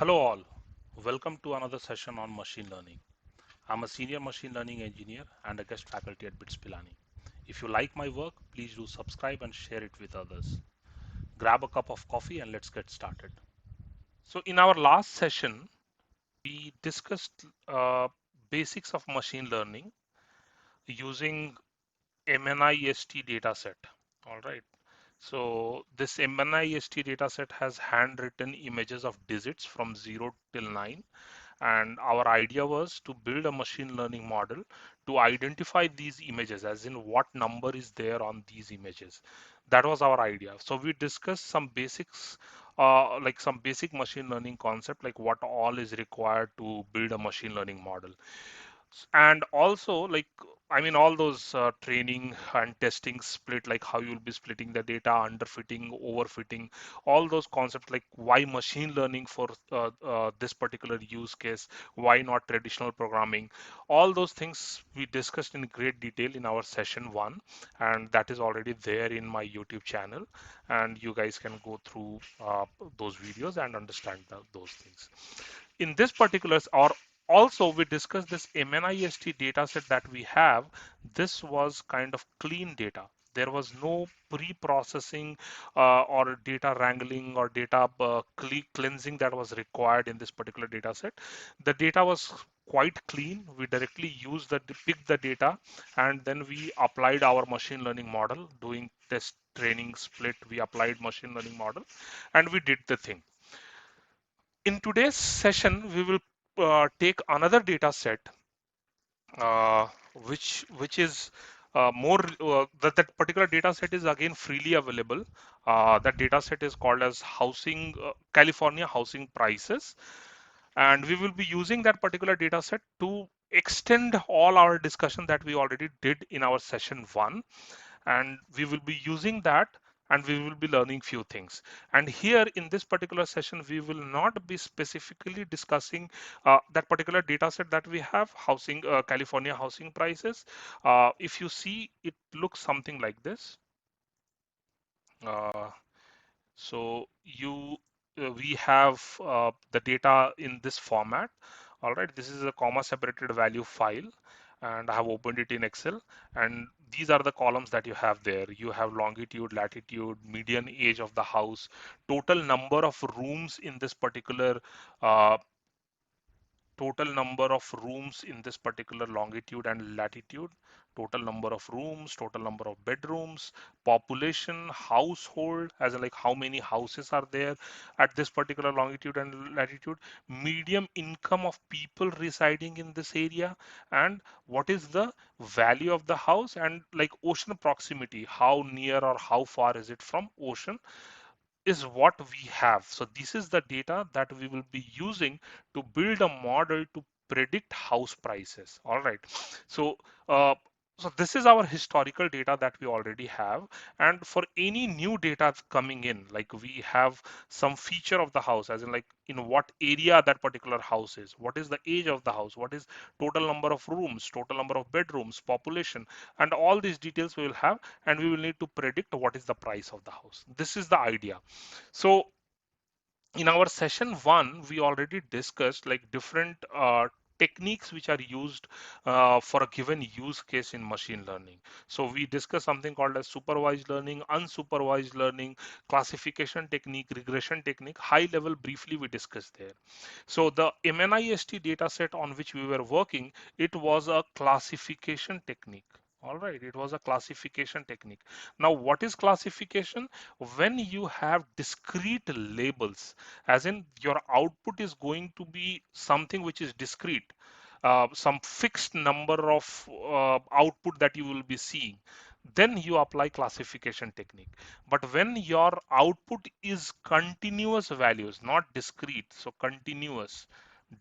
Hello all, welcome to another session on machine learning. I'm a senior machine learning engineer and a guest faculty at BITS Pilani. If you like my work, please do subscribe and share it with others. Grab a cup of coffee and let's get started. So in our last session, we discussed basics of machine learning using MNIST dataset. All right. So this MNIST dataset has handwritten images of digits from 0 till 9, and our idea was to build a machine learning model to identify these images, as in what number is there on these images. That was our idea. So we discussed some basics, like some basic machine learning concept, like what all is required to build a machine learning model. And also, like, I mean, all those training and testing split, like how you'll be splitting the data, underfitting, overfitting, all those concepts, like why machine learning for this particular use case, why not traditional programming, all those things we discussed in great detail in our session one, and that is already there in my YouTube channel, and you guys can go through those videos and understand those things. In this particular, or also we discussed this MNIST dataset that we have. This was kind of clean data. There was no pre-processing or data wrangling or data cleansing that was required in this particular data set. The data was quite clean. We directly used the picked the data, and then we applied our machine learning model, doing test training split. We applied machine learning model and we did the thing. In today's session, we will take another data set, uh, which is more that particular data set is again freely available. That data set is called as housing California housing prices, and we will be using that particular data set to extend all our discussion that we already did in our session one, and we will be using that, and we will be learning few things. And here in this particular session, we will not be specifically discussing that particular data set that we have, housing California housing prices. If you see, it looks something like this. uh, so you we have the data in this format. All right, this is a comma separated value file, and I have opened it in Excel. And these are the columns that you have there. You have longitude, latitude, median age of the house, total number of rooms in this particular uh, total number of rooms in this particular longitude and latitude, total number of rooms, total number of bedrooms, population, household, as in like how many houses are there at this particular longitude and latitude, medium income of people residing in this area, and what is the value of the house, and like ocean proximity, how near or how far is it from ocean, is what we have. So this is the data that we will be using to build a model to predict house prices. All right. So uh, so this is our historical data that we already have. And for any new data coming in, like we have some feature of the house, as in like in what area that particular house is, what is the age of the house, what is total number of rooms, total number of bedrooms, population, and all these details we will have, and we will need to predict what is the price of the house. This is the idea. So in our session one, we already discussed like different techniques which are used for a given use case in machine learning. So we discussed something called as supervised learning, unsupervised learning, classification technique, regression technique. High level briefly we discussed there. So the MNIST data set on which we were working, it was a classification technique. All right, it was a classification technique. Now, what is classification? When you have discrete labels, as in your output is going to be something which is discrete, some fixed number of output that you will be seeing, then you apply classification technique. But when your output is continuous values, not discrete, so continuous,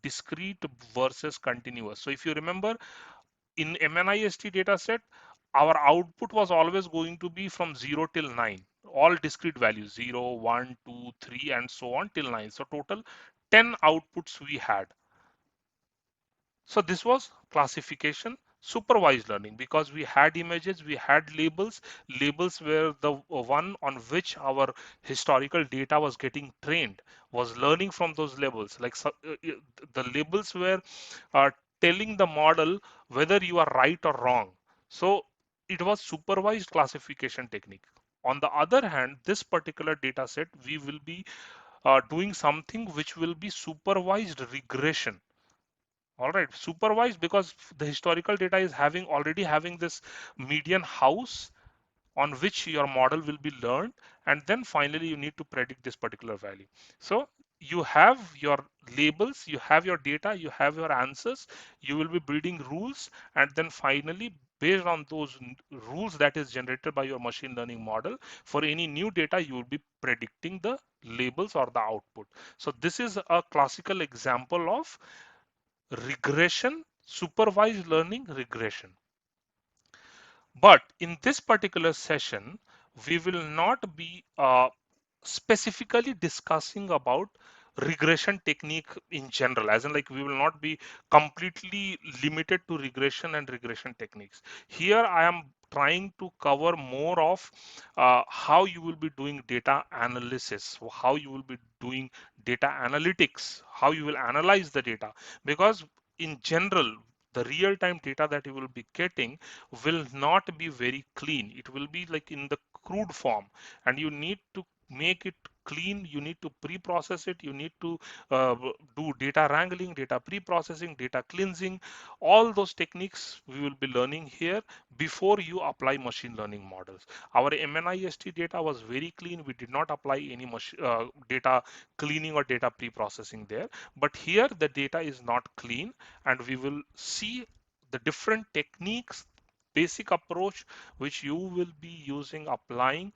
discrete versus continuous. So if you remember, in MNIST dataset, our output was always going to be from 0 till 9, all discrete values, 0, 1, 2, 3, and so on till 9. So total 10 outputs we had. So this was classification. Supervised learning, because we had images, we had labels were the one on which our historical data was getting trained, was learning from those labels. Like the labels were uh, telling the model whether you are right or wrong. So it was supervised classification technique. On the other hand, this particular data set, we will be doing something which will be supervised regression. All right, supervised, because the historical data is already having this median house on which your model will be learned, and then finally you need to predict this particular value. So you have your labels, you have your data, you have your answers, you will be building rules, and then finally based on those rules that is generated by your machine learning model, for any new data you will be predicting the labels or the output. So this is a classical example of regression, supervised learning regression. But in this particular session, we will not be specifically discussing about regression technique in general, as in like we will not be completely limited to regression and regression techniques. Here I am trying to cover more of how you will be doing data analysis, how you will be doing data analytics, how you will analyze the data, because in general the real-time data that you will be getting will not be very clean. It will be like in the crude form, and you need to make it clean. You need to pre-process it. You need to uh, do data wrangling, data pre-processing, data cleansing. All those techniques we will be learning here before you apply machine learning models. Our MNIST data was very clean. We did not apply any data cleaning or data pre-processing there. But here the data is not clean, and we will see the different techniques, basic approach which you will be using, applying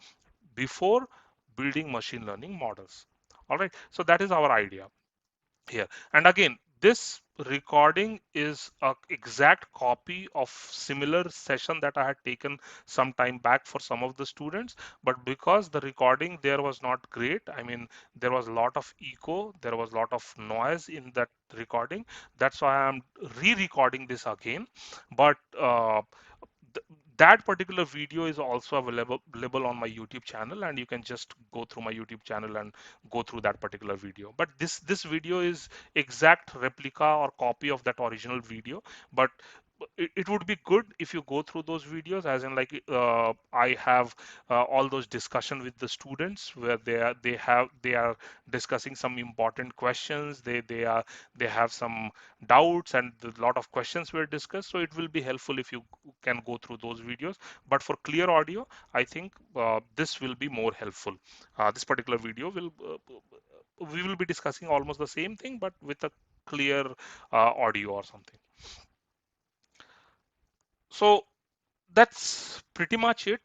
before building machine learning models. All right, so that is our idea here. And again, this recording is a exact copy of similar session that I had taken some time back for some of the students, but because the recording there was not great, I mean there was a lot of echo, there was a lot of noise in that recording. That's why I'm re-recording this again. But th- that particular video is also available on my YouTube channel, and you can just go through my YouTube channel and go through that particular video. But this video is exact replica or copy of that original video. But it would be good if you go through those videos, as in like I have all those discussion with the students where they are discussing some important questions. They have some doubts, and a lot of questions were discussed. So it will be helpful if you can go through those videos. But for clear audio, I think this will be more helpful. This particular video will we will be discussing almost the same thing, but with a clear audio or something. So that's pretty much it,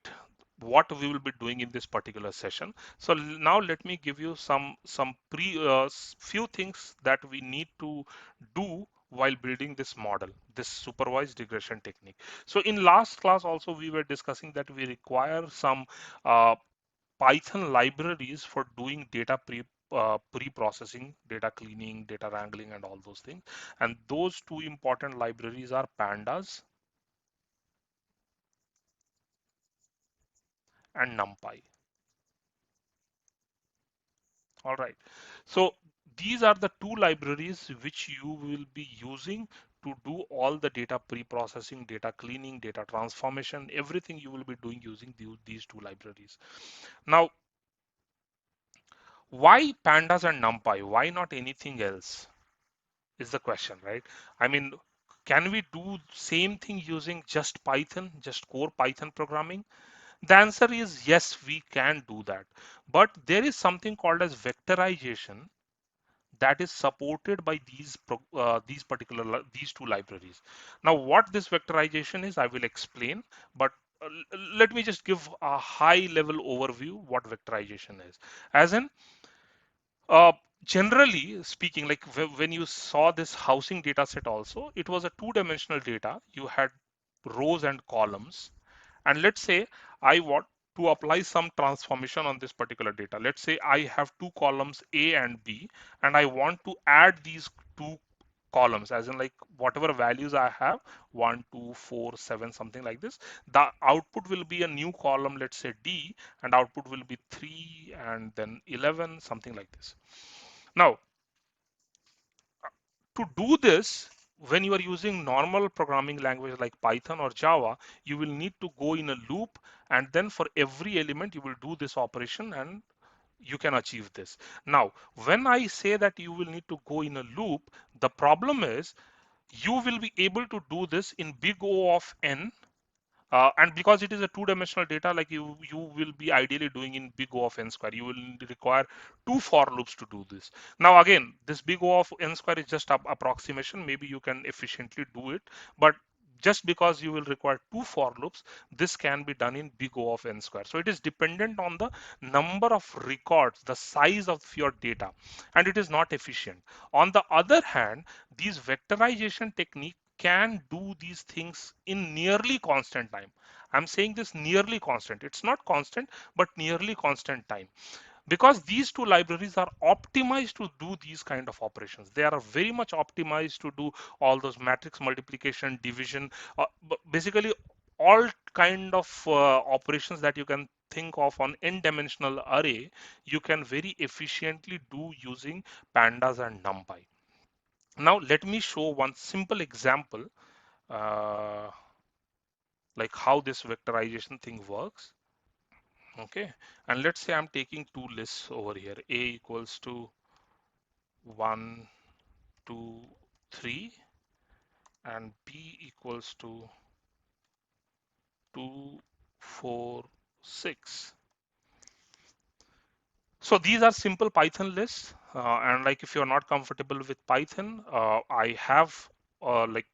what we will be doing in this particular session. So now let me give you some few things that we need to do while building this model, this supervised regression technique. So in last class also we were discussing that we require some uh, Python libraries for doing data pre-processing, data cleaning, data wrangling, and all those things. And those two important libraries are pandas and NumPy. All right. So these are the two libraries which you will be using to do all the data pre-processing, data cleaning, data transformation, everything you will be doing using these two libraries. Now, why pandas and NumPy? Why not anything else? Is the question, right? I mean, can we do same thing using just Python, just core Python programming? The answer is yes, we can do that. But there is something called as vectorization that is supported by these two libraries. Now, what this vectorization is, I will explain, but let me just give a high level overview what vectorization is. As in, uh, generally speaking, like when you saw this housing data set also, it was a two-dimensional data. You had rows and columns. And let's say I want to apply some transformation on this particular data. Let's say I have two columns A and B, and I want to add these two columns, as in like whatever values I have, 1, 2, 4, 7, something like this, the output will be a new column, let's say D, and output will be 3 and then 11, something like this. Now, to do this, when you are using normal programming language like Python or Java, you will need to go in a loop, and then for every element you will do this operation and you can achieve this. Now, when I say that you will need to go in a loop, the problem is you will be able to do this in big O of n, and because it is a two-dimensional data, like you will be ideally doing in big O of n square. You will require two for loops to do this. Now again, this big O of n square is just a approximation. Maybe you can efficiently do it, but just because you will require two for loops, this can be done in big O of n square. So it is dependent on the number of records, the size of your data, and it is not efficient. On the other hand, these vectorization technique can do these things in nearly constant time. I'm saying this nearly constant. It's not constant, but nearly constant time, because these two libraries are optimized to do these kind of operations. They are very much optimized to do all those matrix multiplication, division, basically all kind of operations that you can think of on n-dimensional array, you can very efficiently do using pandas and numpy. Now let me show one simple example, uh, like how this vectorization thing works. Okay, and let's say I'm taking two lists over here, a equals to 1, 2, 3, and b equals to 2, 4, 6. So these are simple Python lists, and like if you're not comfortable with Python, I have like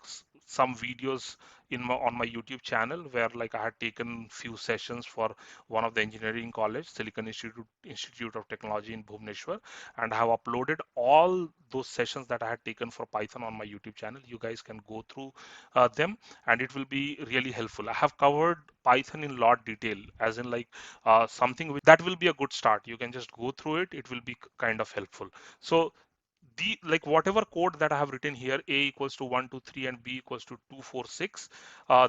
some videos in on my YouTube channel where like I had taken few sessions for one of the engineering college, Silicon Institute of Technology in Bhubaneswar, and I have uploaded all those sessions that I had taken for Python on my YouTube channel. You guys can go through them, and it will be really helpful. I have covered Python in lot detail, as in like something that will be a good start. You can just go through it. It will be kind of helpful. So the like whatever code that I have written here, a equals to 1, 2, 3, and b equals to 2, 4, 6.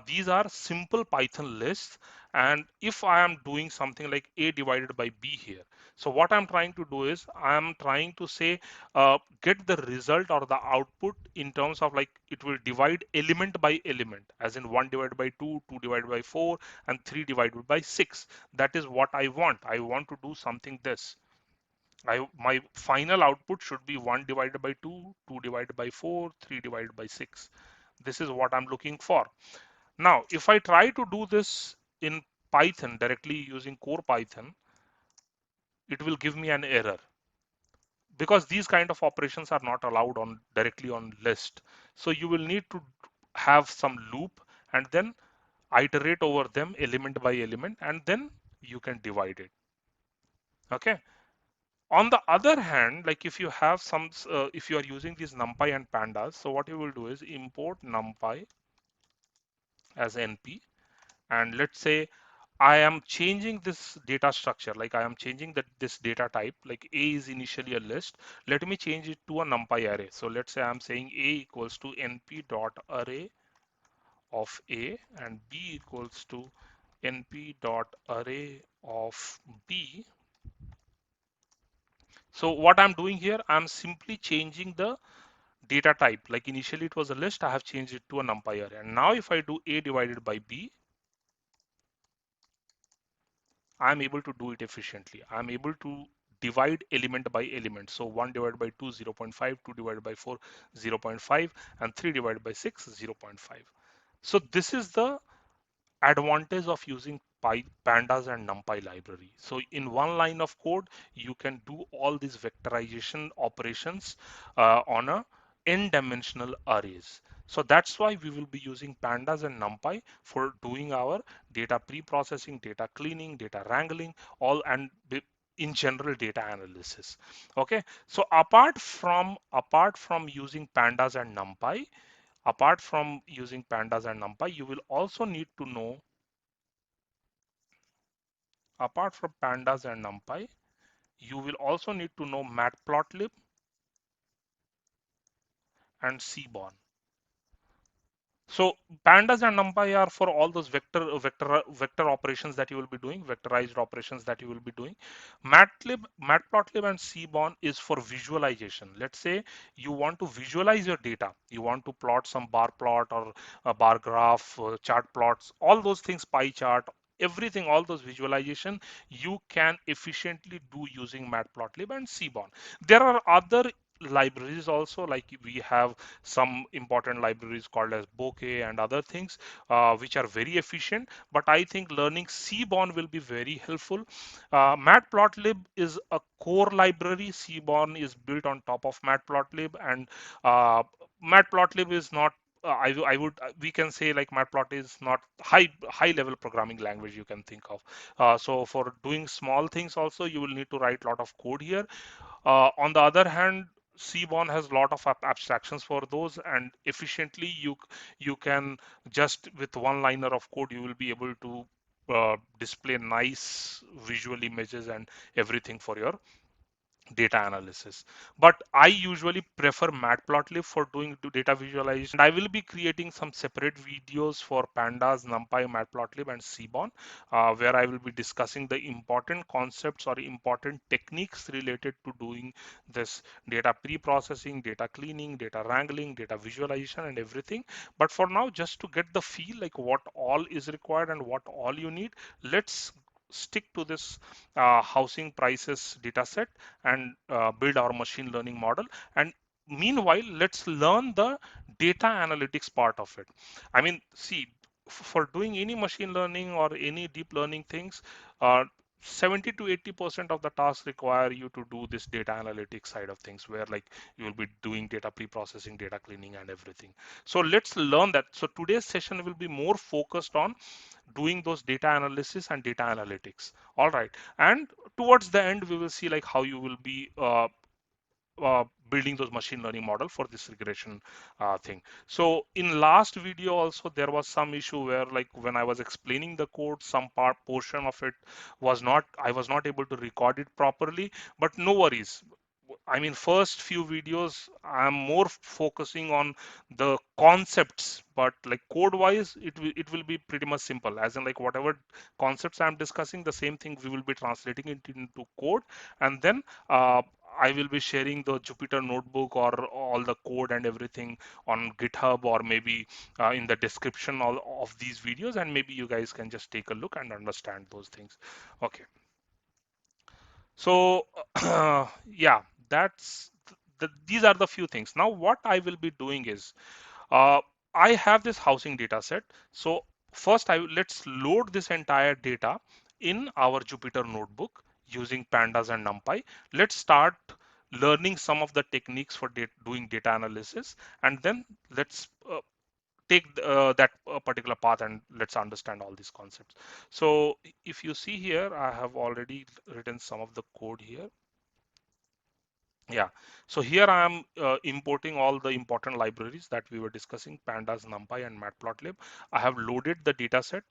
These are simple Python lists. And if I am doing something like a divided by b here, so what I'm trying to do is I'm trying to say get the result or the output in terms of like it will divide element by element, as in 1 divided by 2, 2 divided by 4, and 3 divided by 6. That is what I want. I want to do something this. My final output should be 1 divided by 2, 2 divided by 4, 3 divided by 6. This is what I'm looking for. Now, if I try to do this in Python directly using core Python, it will give me an error because these kind of operations are not allowed on directly on list. So you will need to have some loop and then iterate over them element by element, and then you can divide it. Okay. On the other hand, like if you have some, if you are using these NumPy and Pandas, so what you will do is import NumPy as NP, and let's say I am changing this data structure, like I am changing that this data type, like A is initially a list. Let me change it to a NumPy array. So let's say I'm saying A equals to NP dot array of A, and B equals to NP dot array of B. So what I'm doing here, I'm simply changing the data type. Like initially it was a list, I have changed it to a NumPy array. And now if I do A divided by B, I'm able to do it efficiently. I'm able to divide element by element. So 1 divided by 2, 0.5, 2 divided by 4, 0.5, and 3 divided by 6, 0.5. So this is the advantage of using pandas and numpy library. So in one line of code, you can do all these vectorization operations on a n-dimensional arrays. So that's why we will be using pandas and numpy for doing our data pre-processing, data cleaning, data wrangling, all, and in general data analysis. Okay, so apart from using pandas and numpy, you will also need to know, apart from pandas and numpy, you will also need to know matplotlib and Seaborn. So pandas and numpy are for all those vector operations that you will be doing, vectorized operations that you will be doing. Matplotlib and Seaborn is for visualization. Let's say you want to visualize your data. You want to plot some bar plot or a bar graph, chart plots, all those things, pie chart, everything, all those visualization you can efficiently do using Matplotlib and Seaborn. There are other libraries also, like we have some important libraries called as Bokeh and other things, which are very efficient. But I think learning Seaborn will be very helpful. Matplotlib is a core library. Seaborn is built on top of Matplotlib, and Matplotlib is not. I would we can say like Matplotlib is not high level programming language you can think of. So for doing small things also you will need to write a lot of code here. On the other hand, Seaborn has a lot of abstractions for those, and efficiently you can just with one liner of code you will be able to display nice visual images and everything for your data analysis. But I usually prefer Matplotlib for doing data visualization. I will be creating some separate videos for Pandas, NumPy, Matplotlib, and Seaborn, where I will be discussing the important concepts or important techniques related to doing this data pre-processing, data cleaning, data wrangling, data visualization, and everything. But for now, just to get the feel like what all is required and what all you need, let's stick to this housing prices data set and build our machine learning model. And meanwhile, let's learn the data analytics part of it. I mean, see, for doing any machine learning or any deep learning things, uh, 70 to 80% of the tasks require you to do this data analytics side of things, where like you will be doing data pre-processing, data cleaning, and everything. So let's learn that. So today's session will be more focused on doing those data analysis and data analytics. All right. And towards the end, we will see like how you will be building those machine learning model for this regression thing. So in last video also there was some issue where like when I was explaining the code, some portion of it was not, I was not able to record it properly, but no worries. I mean, first few videos, I'm more focusing on the concepts, but like code wise, it will be pretty much simple. As in like whatever concepts I'm discussing, the same thing we will be translating it into code, and then I will be sharing the Jupyter notebook or all the code and everything on GitHub or maybe in the description of these videos, and maybe you guys can just take a look and understand those things. Okay. So yeah, that's these are the few things. Now what I will be doing is uh, I have this housing data set. So first let's load this entire data in our Jupyter notebook using pandas and NumPy. Let's start learning some of the techniques for doing data analysis, and then let's take that particular path and let's understand all these concepts. So if you see here, I have already written some of the code here. Yeah, so here I am importing all the important libraries that we were discussing, Pandas, NumPy, and Matplotlib. I have loaded the data set.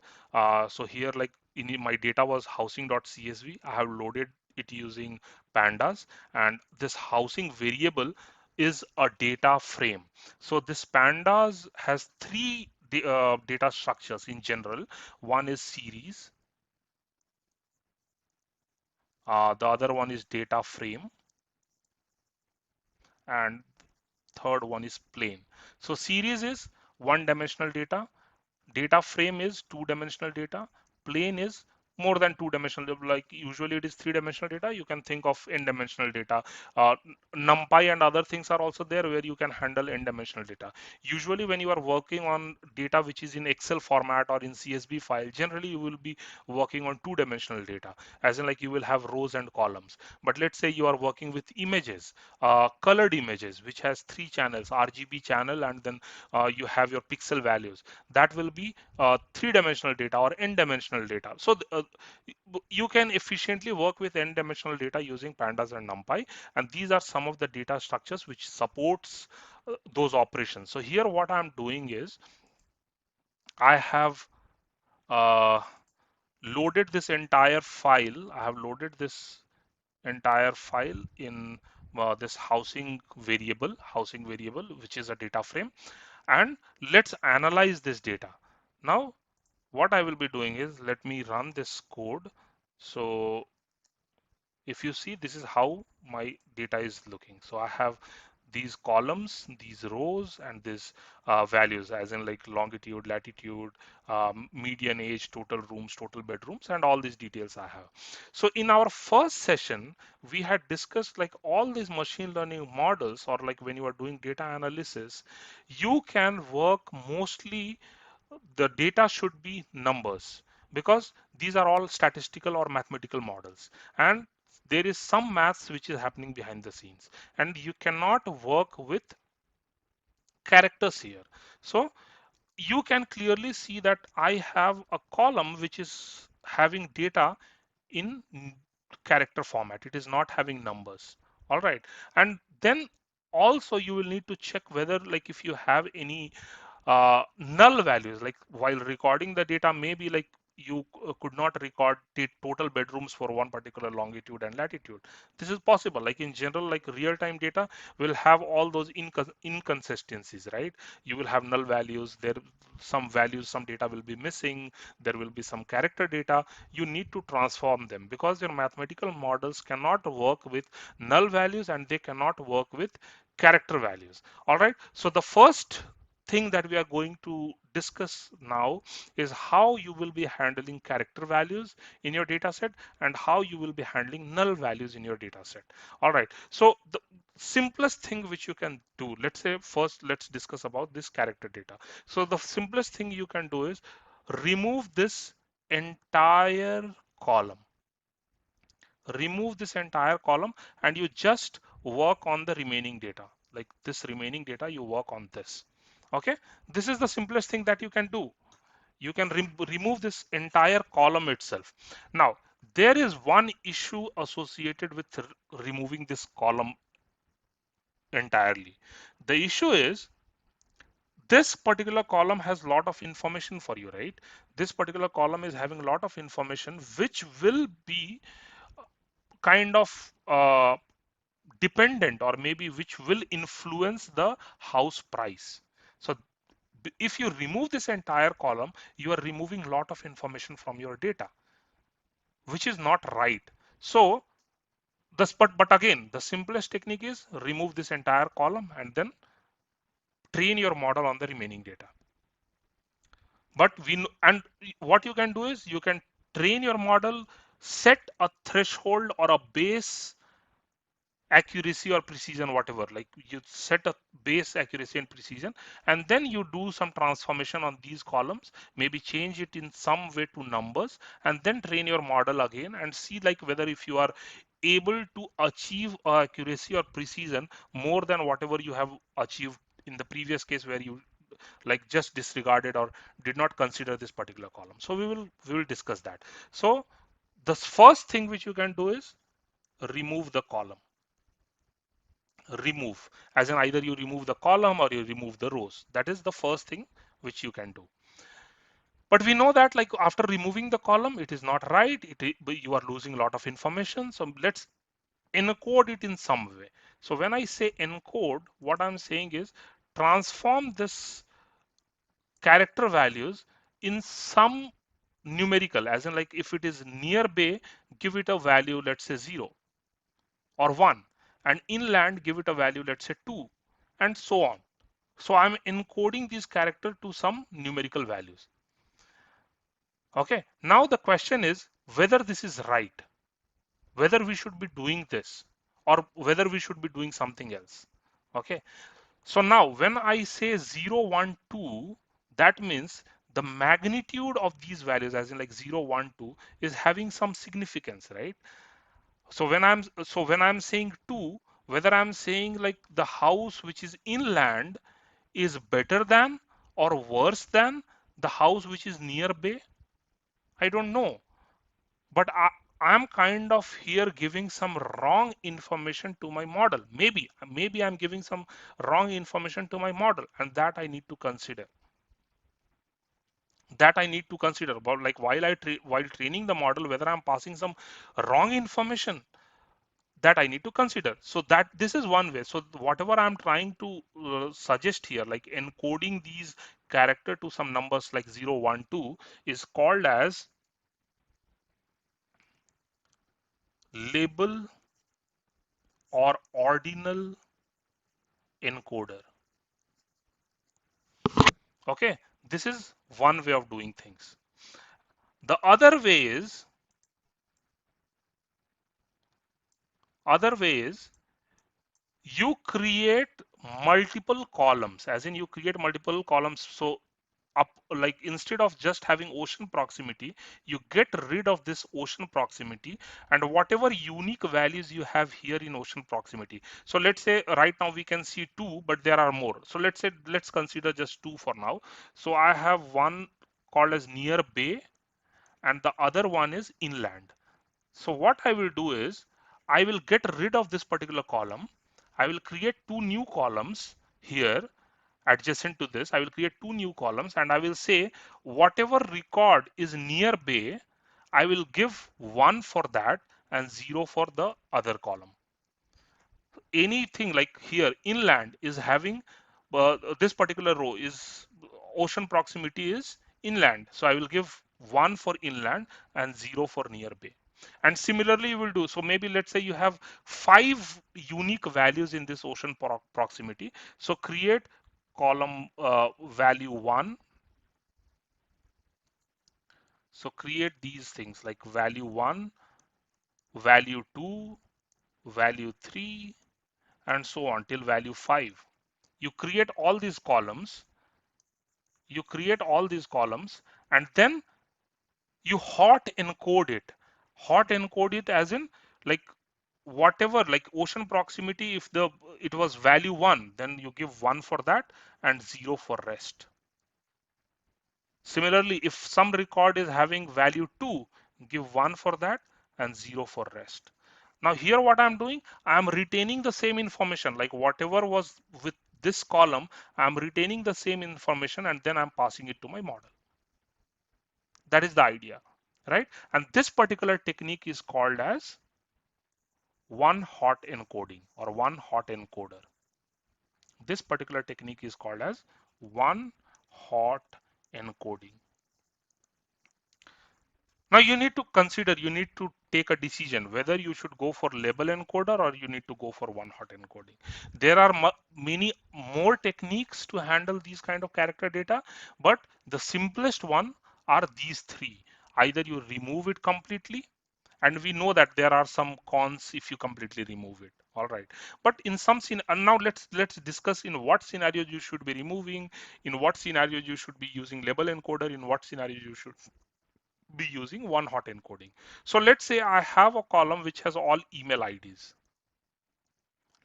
So here, like my data was housing.csv. I have loaded it using Pandas, and this housing variable is a data frame. So this Pandas has three data structures in general. One is series, the other one is data frame, and third one is plane. So series is one dimensional data, data frame is two-dimensional data, plane is more than two-dimensional, like usually it is three-dimensional data. You can think of n-dimensional data. NumPy and other things are also there where you can handle n-dimensional data. Usually when you are working on data which is in Excel format or in CSV file, generally you will be working on two-dimensional data, as in like you will have rows and columns. But let's say you are working with images, colored images, which has three channels, RGB channel, and then you have your pixel values. That will be three-dimensional data or n-dimensional data. So you can efficiently work with n-dimensional data using pandas and NumPy, and these are some of the data structures which supports those operations. So here what I'm doing is I have uh, loaded this entire file. I have loaded this entire file in this housing variable, which is a data frame, and let's analyze this data. Now, what I will be doing is, let me run this code. So if you see, this is how my data is looking. So I have these columns, these rows, and these values, as in like longitude, latitude, median age, total rooms, total bedrooms, and all these details I have. So in our first session, we had discussed like all these machine learning models, or like when you are doing data analysis, you can work mostly, the data should be numbers, because these are all statistical or mathematical models, and there is some maths which is happening behind the scenes, and you cannot work with characters here. So you can clearly see that I have a column which is having data in character format. It is not having numbers. All right. And then also you will need to check whether, like, if you have any null values, like while recording the data, maybe like you could not record the total bedrooms for one particular longitude and latitude. This is possible. Like in general, like real-time data will have all those inconsistencies, right? You will have null values. There, some values, some data will be missing. There will be some character data. You need to transform them, because your mathematical models cannot work with null values and they cannot work with character values. All right. So the first thing that we are going to discuss now is how you will be handling character values in your data set and how you will be handling null values in your data set. All right. So the simplest thing which you can do, let's say first let's discuss about this character data. So the simplest thing you can do is remove this entire column. Remove this entire column and you just work on the remaining data. Like this remaining data, you work on this. Okay, this is the simplest thing that you can do. You can remove this entire column itself. Now, there is one issue associated with removing this column entirely. The issue is this particular column has a lot of information for you, right? This particular column is having a lot of information which will be kind of dependent, or maybe which will influence the house price. So if you remove this entire column, you are removing a lot of information from your data, which is not right. So this, but again, the simplest technique is remove this entire column and then train your model on the remaining data. But and what you can do is you can train your model, set a threshold or a base accuracy or precision, whatever, like you set a base accuracy and precision, and then you do some transformation on these columns, maybe change it in some way to numbers, and then train your model again and see like whether if you are able to achieve accuracy or precision more than whatever you have achieved in the previous case where you like just disregarded or did not consider this particular column. So we will discuss that. So the first thing which you can do is remove the column. Remove, as in either you remove the column or you remove the rows. That is the first thing which you can do. But we know that like after removing the column, it is not right. You are losing a lot of information. So let's encode it in some way. So when I say encode, what I'm saying is transform this character values in some numerical, as in like if it is nearby, give it a value, let's say 0 or 1, and inland give it a value, let's say 2, and so on. So I'm encoding these characters to some numerical values. Okay, now the question is whether this is right, whether we should be doing this or whether we should be doing something else. Okay, so now when I say 0, 1, 2, that means the magnitude of these values, as in like 0, 1, 2, is having some significance, right? So when I'm saying 2, whether I'm saying like the house which is inland is better than or worse than the house which is nearby, I don't know. But I'm kind of here giving some wrong information to my model. Maybe I'm giving some wrong information to my model, and that I need to consider. That I need to consider about, like while training the model, whether I'm passing some wrong information that I need to consider. So that this is one way. So whatever I'm trying to suggest here, like encoding these character to some numbers like 0, 1, 2 is called as label or ordinal encoder. Okay, this is one way of doing things. The other way is you create multiple columns, as in you create multiple columns. So up, like instead of just having ocean proximity, you get rid of this ocean proximity and whatever unique values you have here in ocean proximity. So let's say right now we can see two, but there are more. So let's say let's consider just two for now. So I have one called as near bay and the other one is inland. So what I will do is I will get rid of this particular column. I will create two new columns here adjacent to this. I will create two new columns and I will say whatever record is near bay, I will give 1 for that and 0 for the other column. Anything like here inland is having this particular row is ocean proximity is inland. So I will give 1 for inland and 0 for near bay. And similarly you will do, so maybe let's say you have 5 unique values in this ocean proximity. So create column value 1. So create these things like value 1, value 2, value 3, and so on till value 5. You create all these columns, and then you hot encode it. Hot encode it as in like whatever, like ocean proximity, if the it was value 1, then you give 1 for that and 0 for rest. Similarly, if some record is having value 2, give 1 for that and 0 for rest. Now here what I'm doing, I'm retaining the same information, like whatever was with this column, I'm retaining the same information and then I'm passing it to my model. That is the idea, right? And this particular technique is called as one hot encoding or one hot encoder. This particular technique is called as one hot encoding. Now you need to consider, you need to take a decision whether you should go for label encoder or you need to go for one hot encoding. There are many more techniques to handle these kind of character data, but the simplest one are these three. Either you remove it completely, and we know that there are some cons if you completely remove it. All right, but in some scene, and now let's discuss in what scenarios you should be removing, in what scenarios you should be using label encoder, in what scenarios you should be using one hot encoding. So let's say I have a column which has all email IDs.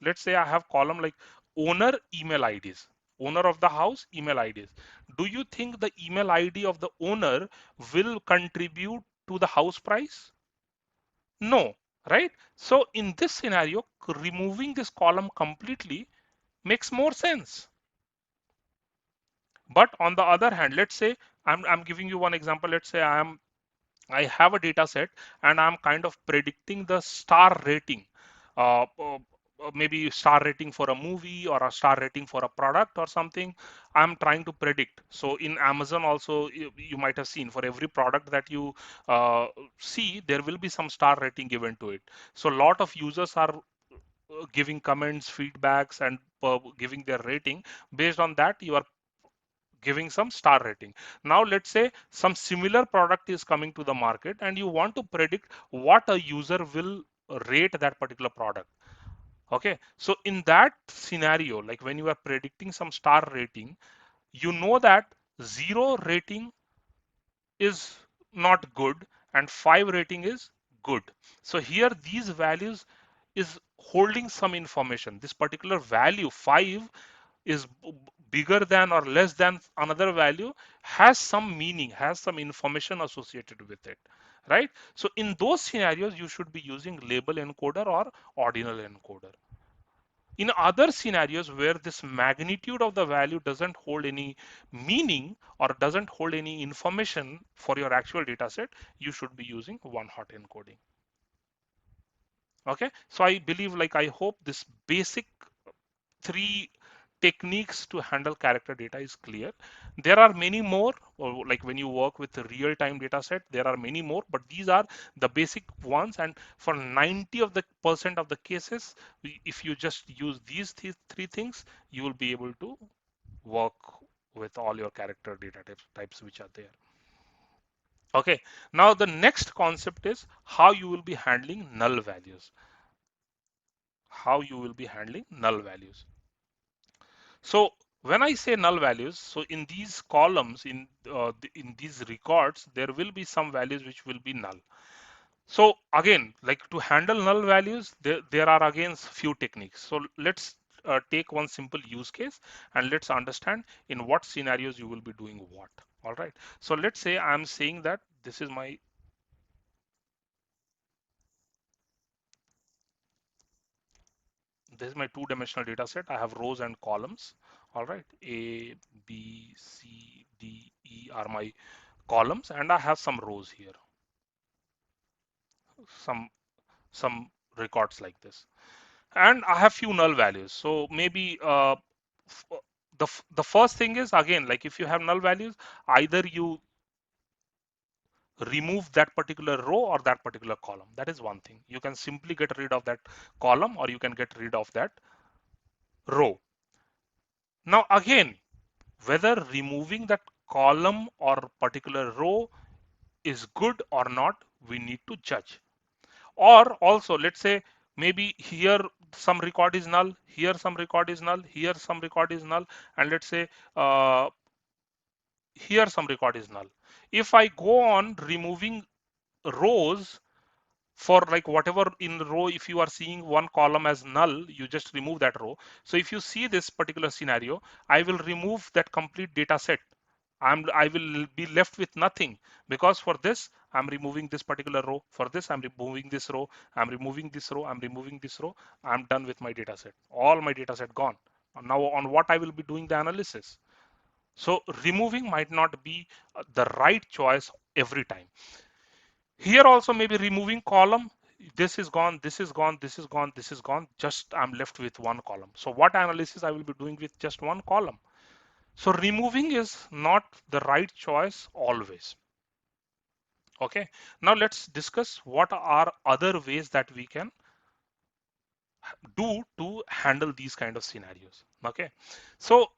Let's say I have column like owner email IDs, owner of the house email IDs. Do you think the email ID of the owner will contribute to the house price? No, right? So in this scenario, removing this column completely makes more sense. But on the other hand, let's say I'm giving you one example. Let's say I have a data set and I'm kind of predicting the star rating, maybe star rating for a movie or a star rating for a product or something. I'm trying to predict. So in Amazon also, you might have seen for every product that you see, there will be some star rating given to it. So a lot of users are giving comments, feedbacks, and giving their rating. Based on that, you are giving some star rating. Now let's say some similar product is coming to the market and you want to predict what a user will rate that particular product. Okay, so in that scenario, like when you are predicting some star rating, you know that 0 rating is not good and 5 rating is good. So here these values is holding some information. This particular value 5 is bigger than or less than another value, has some meaning, has some information associated with it, right? So in those scenarios, you should be using label encoder or ordinal encoder. In other scenarios where this magnitude of the value doesn't hold any meaning or doesn't hold any information for your actual data set, you should be using one hot encoding. Okay, so I believe, like, I hope this basic three techniques to handle character data is clear. There are many more, or like when you work with a real-time data set, there are many more, but these are the basic ones. And for 90 of the percent of the cases, if you just use these three things, you will be able to work with all your character data types which are there. Okay, now the next concept is how you will be handling null values. How you will be handling null values. So when I say null values, so in these columns, in these records, there will be some values which will be null. So again, like to handle null values, there are again few techniques. So let's take one simple use case and let's understand in what scenarios you will be doing what. All right. So let's say I'm saying that this is my two-dimensional data set. I have rows and columns. All right. A, B, C, D, E are my columns, and I have some rows here, some some records like this, and I have few null values. So maybe the first thing is, again, like if you have null values, either you remove that particular row or that particular column. That is one thing. You can simply get rid of that column, or you can get rid of that row. Now again, whether removing that column or particular row is good or not, we need to judge. Or also, let's say maybe here some record is null, here some record is null, here some record is null, and let's say here some record is null. If I go on removing rows for like whatever in the row, if you are seeing one column as null, you just remove that row. So if you see this particular scenario, I will remove that complete data set. I will be left with nothing, because for this I'm removing this particular row, for this I'm removing this row, I'm removing this row, I'm removing this row. I'm done with my data set. All my data set gone. Now on what I will be doing the analysis. So removing might not be the right choice every time. Here also maybe removing column, this is gone, this is gone, this is gone, this is gone, just I'm left with one column. So what analysis I will be doing with just one column? So removing is not the right choice always. Okay, now let's discuss what are other ways that we can do to handle these kind of scenarios. Okay, so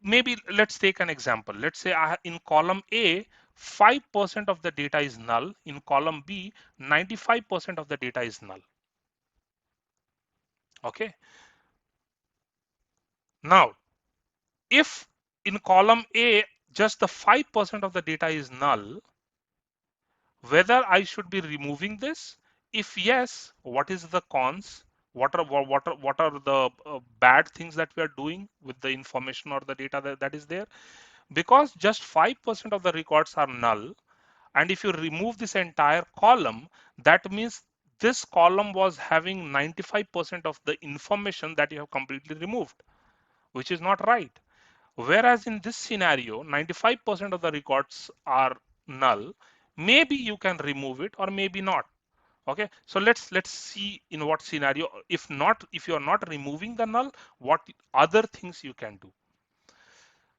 maybe let's take an example. Let's say in column A, 5% of the data is null. In column B, 95% of the data is null. Okay. Now, if in column A, just the 5% of the data is null, whether I should be removing this? If yes, what is the cons? What are the bad things that we are doing with the information or the data that is there? Because just 5% of the records are null, and if you remove this entire column, that means this column was having 95% of the information that you have completely removed, which is not right. Whereas in this scenario, 95% of the records are null. Maybe you can remove it or maybe not. Okay, so let's see in what scenario. If you are not removing the null, what other things you can do.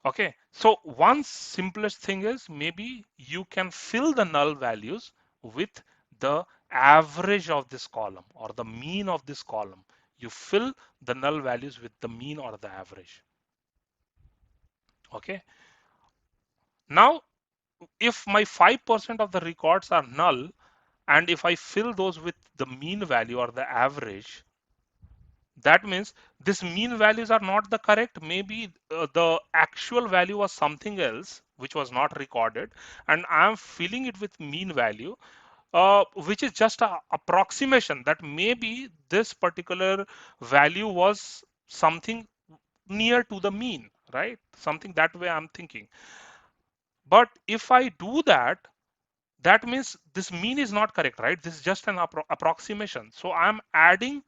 Okay, so one simplest thing is maybe you can fill the null values with the average of this column or the mean of this column. You fill the null values with the mean or the average. Okay, now if my 5% of the records are null, and if I fill those with the mean value or the average, that means this mean values are not the correct. Maybe the actual value was something else which was not recorded, and I'm filling it with mean value, which is just a approximation that maybe this particular value was something near to the mean, right? Something that way I'm thinking. But if I do that, that means this mean is not correct, right? This is just an approximation. So I'm adding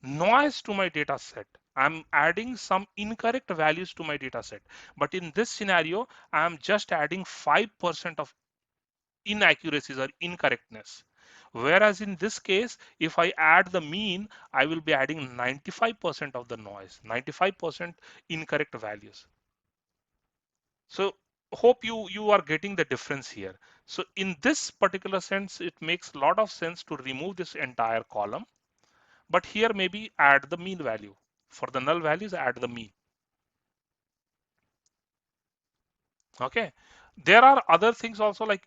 noise to my data set. I'm adding some incorrect values to my data set. But in this scenario, I'm just adding 5% of inaccuracies or incorrectness. Whereas in this case, if I add the mean, I will be adding 95% of the noise, 95% incorrect values. So hope you are getting the difference here. So in this particular sense, it makes a lot of sense to remove this entire column, but here maybe add the mean value. For the null values, add the mean. Okay. There are other things also, like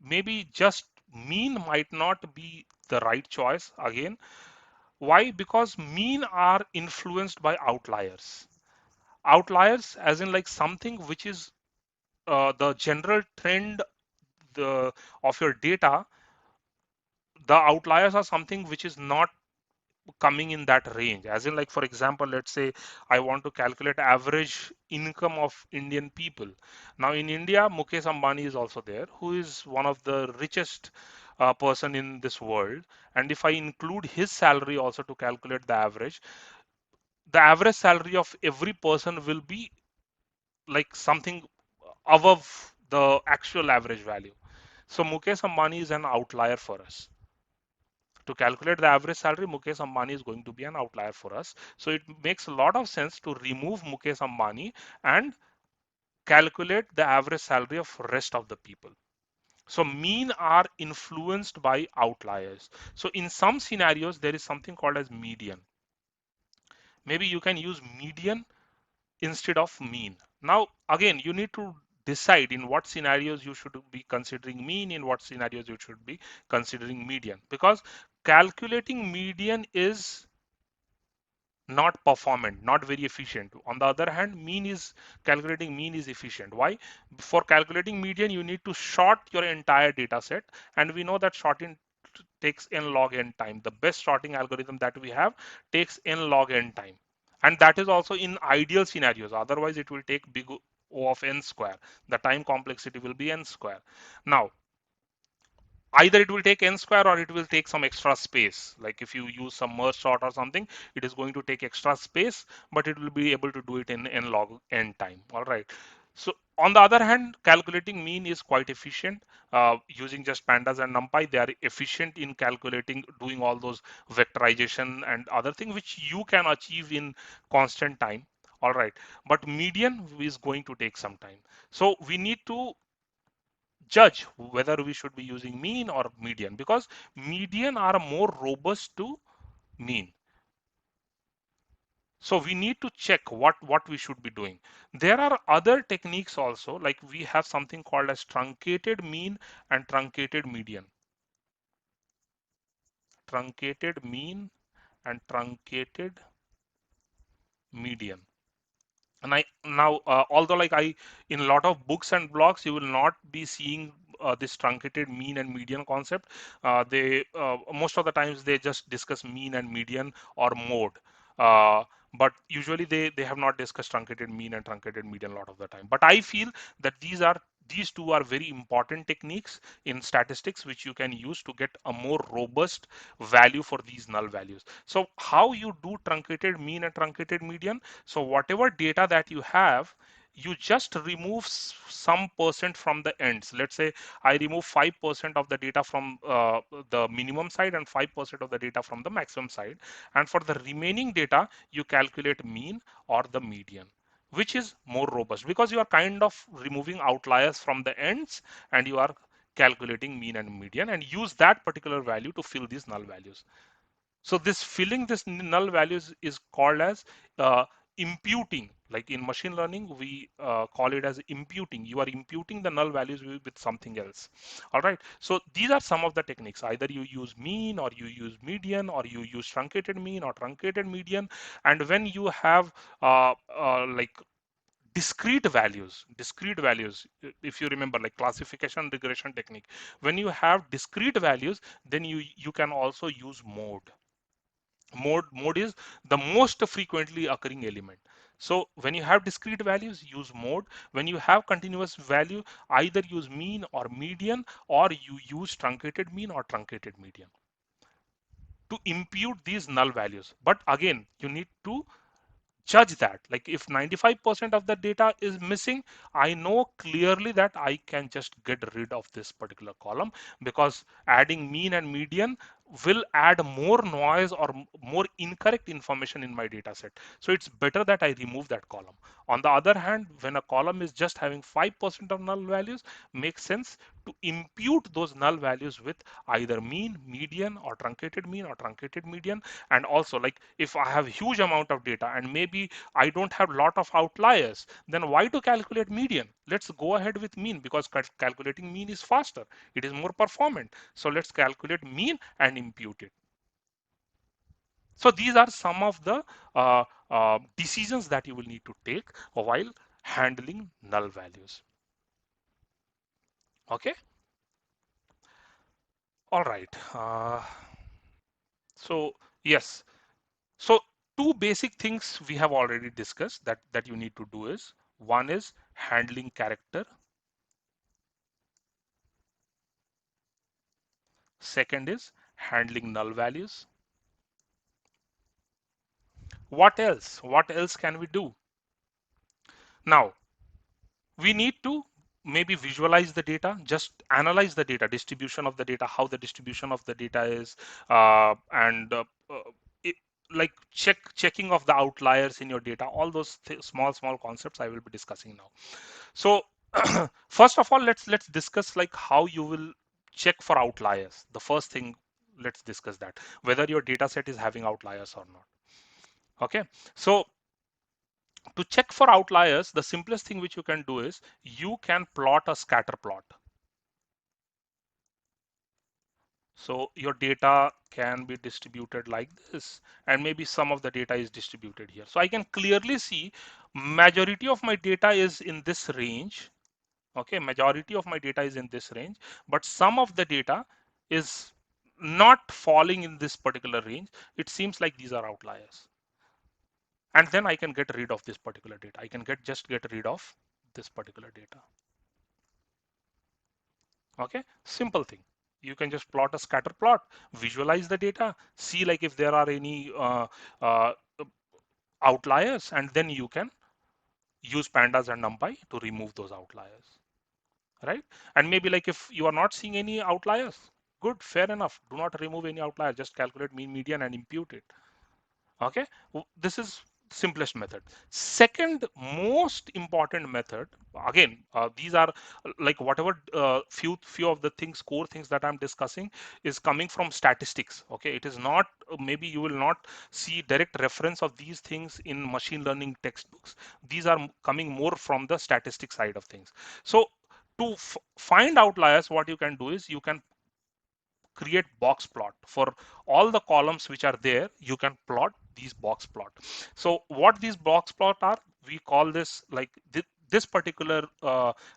maybe just mean might not be the right choice again. Why? Because mean are influenced by outliers. Outliers as in like something which is the general trend of your data. The outliers are something which is not coming in that range, as in like for example, let's say I want to calculate average income of Indian people. Now in India, Mukesh Ambani is also there, who is one of the richest person in this world, and if I include his salary also to calculate the average salary of every person will be like something above the actual average value. So Mukesh Ambani is an outlier for us. To calculate the average salary, Mukesh Ambani is going to be an outlier for us. So it makes a lot of sense to remove Mukesh Ambani and calculate the average salary of rest of the people. So mean are influenced by outliers. So in some scenarios, there is something called as median. Maybe you can use median instead of mean. Now, again, you need to decide in what scenarios you should be considering mean, in what scenarios you should be considering median, because calculating median is not performant, not very efficient. On the other hand, calculating mean is efficient. Why? For calculating median, you need to sort your entire data set, and we know that sorting takes n log n time. The best sorting algorithm that we have takes n log n time, and that is also in ideal scenarios. Otherwise, it will take big O of n square. The time complexity will be n square. Now, either it will take n square or it will take some extra space. Like if you use some merge sort or something, it is going to take extra space, but it will be able to do it in n log n time. All right. So on the other hand, calculating mean is quite efficient. Using just pandas and numpy, they are efficient in calculating, doing all those vectorization and other things which you can achieve in constant time. All right. But median is going to take some time. So we need to judge whether we should be using mean or median, because median are more robust to mean. So we need to check what we should be doing. There are other techniques also, like we have something called as truncated mean and truncated median. Truncated mean and truncated median. And I now although like I in a lot of books and blogs, you will not be seeing this truncated mean and median concept. They most of the times they just discuss mean and median or mode, uh, but usually they have not discussed truncated mean and truncated median a lot of the time. But I feel that these two are very important techniques in statistics which you can use to get a more robust value for these null values. So how you do truncated mean and truncated median? So whatever data that you have, you just remove some percent from the ends. Let's say I remove 5% of the data from the minimum side and 5% of the data from the maximum side. And for the remaining data, you calculate mean or the median, which is more robust because you are kind of removing outliers from the ends and you are calculating mean and median and use that particular value to fill these null values. So this filling this null values is called as imputing. Like in machine learning, we call it as imputing. You are imputing the null values with something else. All right. So these are some of the techniques. Either you use mean or you use median or you use truncated mean or truncated median. And when you have like discrete values, if you remember, like classification regression technique, when you have discrete values, then you can also use mode is the most frequently occurring element. So when you have discrete values, use mode. When you have continuous value, either use mean or median, or you use truncated mean or truncated median to impute these null values. But again, you need to judge that. Like if 95% of the data is missing, I know clearly that I can just get rid of this particular column, because adding mean and median will add more noise or more incorrect information in my data set. So it's better that I remove that column. On the other hand, when a column is just having 5% of null values, makes sense to impute those null values with either mean, median, or truncated mean or truncated median. And also, like if I have huge amount of data and maybe I don't have lot of outliers, then why to calculate median? Let's go ahead with mean, because calculating mean is faster, it is more performant. So let's calculate mean and impute it. So these are some of the decisions that you will need to take while handling null values. Okay. All right. So yes. So two basic things we have already discussed that you need to do is, one is handling character, second is handling null values. What else? What else can we do? Now, we need to maybe visualize the data, just analyze the data, distribution of the data, how the distribution of the data is, and it, like checking of the outliers in your data, all those small concepts I will be discussing now. So first of all, let's discuss like how you will check for outliers. The first thing, let's discuss that, whether your data set is having outliers or not. Okay, so to check for outliers, the simplest thing which you can do is you can plot a scatter plot. So your data can be distributed like this, and maybe some of the data is distributed here. So I can clearly see majority of my data is in this range. Okay, majority of my data is in this range, but some of the data is not falling in this particular range. It seems like these are outliers. And then I can get rid of this particular data. I can just get rid of this particular data. Okay, simple thing. You can just plot a scatter plot, visualize the data, see like if there are any uh, outliers, and then you can use pandas and numpy to remove those outliers, right? And maybe like if you are not seeing any outliers, good, fair enough, do not remove any outlier, just calculate mean, median, and impute it. Okay, this is simplest method. Second most important method, again, these are like whatever few of the things, core things that I'm discussing is coming from statistics. Okay, it is not, maybe you will not see direct reference of these things in machine learning textbooks. These are coming more from the statistic side of things. So to find outliers, what you can do is you can create box plot for all the columns which are there. You can plot these box plot. So what these box plot are, we call this like this particular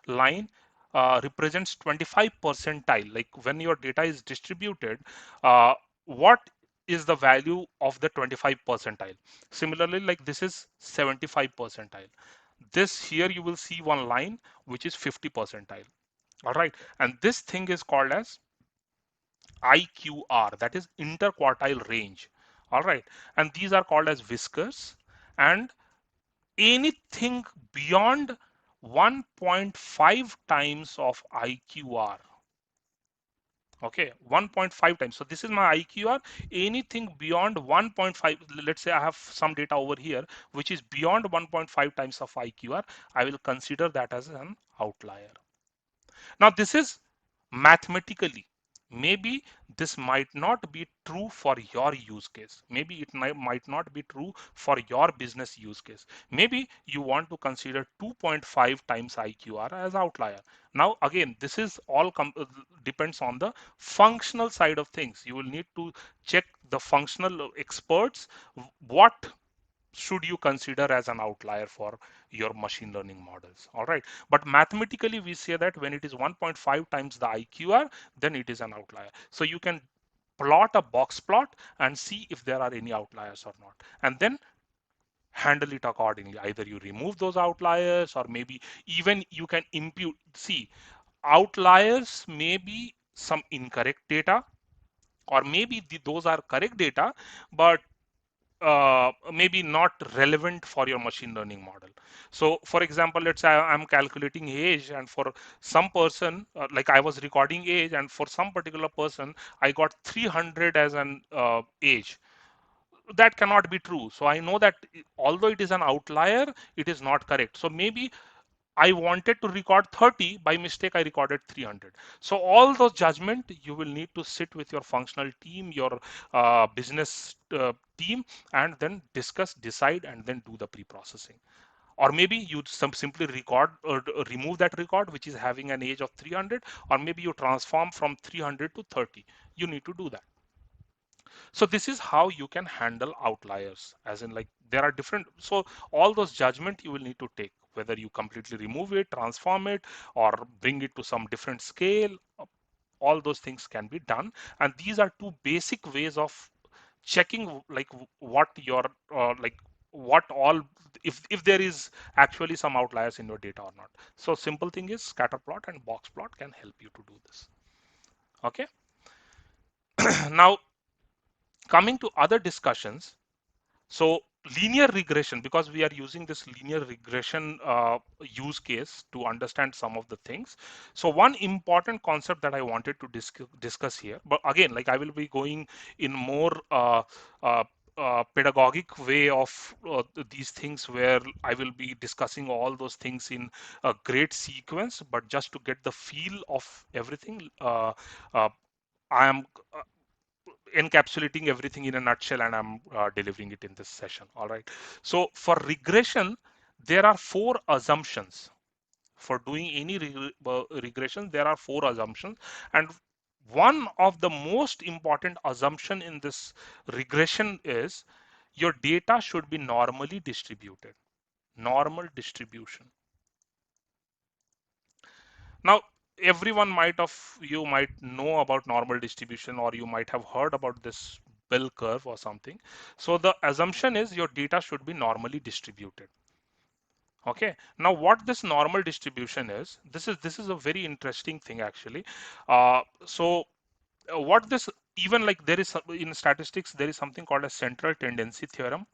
line represents 25 percentile. Like when your data is distributed, what is the value of the 25 percentile? Similarly, like this is 75 percentile. This here you will see one line which is 50 percentile. All right, and this thing is called as IQR, that is interquartile range. All right, and these are called as whiskers, and anything beyond 1.5 times of IQR. Okay, 1.5 times. So this is my IQR. Anything beyond 1.5, let's say I have some data over here which is beyond 1.5 times of IQR, I will consider that as an outlier. Now this is mathematically, maybe this might not be true for your use case. Maybe it might not be true for your business use case. Maybe you want to consider 2.5 times IQR as outlier. Now again, this is all depends on the functional side of things. You will need to check the functional experts what should you consider as an outlier for your machine learning models. All right, but mathematically we say that when it is 1.5 times the IQR, then it is an outlier. So you can plot a box plot and see if there are any outliers or not, and then handle it accordingly. Either you remove those outliers, or maybe even you can impute. See, outliers may be some incorrect data, or maybe those are correct data, but maybe not relevant for your machine learning model. So for example, let's say I'm calculating age, and for some person, like I was recording age, and for some particular person I got 300 as an age. That cannot be true. So I know that although it is an outlier, it is not correct. So maybe I wanted to record 30, by mistake I recorded 300. So all those judgment you will need to sit with your functional team, your business team, and then discuss, decide, and then do the pre-processing. Or maybe you simply record or remove that record which is having an age of 300, or maybe you transform from 300 to 30. You need to do that. So this is how you can handle outliers, as in like there are different, so all those judgment you will need to take, whether you completely remove it, transform it, or bring it to some different scale. All those things can be done, and these are two basic ways of checking like what your like what all, if there is actually some outliers in your data or not. So simple thing is scatter plot and box plot can help you to do this. Okay. Now coming to other discussions. So linear regression, because we are using this linear regression use case to understand some of the things. So one important concept that I wanted to discuss here, but again, like I will be going in more uh, pedagogic way of these things, where I will be discussing all those things in a great sequence, but just to get the feel of everything, I am encapsulating everything in a nutshell, and I'm delivering it in this session. All right. So for regression, there are four assumptions. For doing any regression, there are four assumptions, and one of the most important assumption in this regression is your data should be normally distributed. Normal distribution. Now, everyone might of you might know about normal distribution, or you might have heard about this bell curve or something. So the assumption is your data should be normally distributed. Okay. Now, what this normal distribution is, this is a very interesting thing actually. What this, even like there is in statistics, there is something called a central tendency theorem,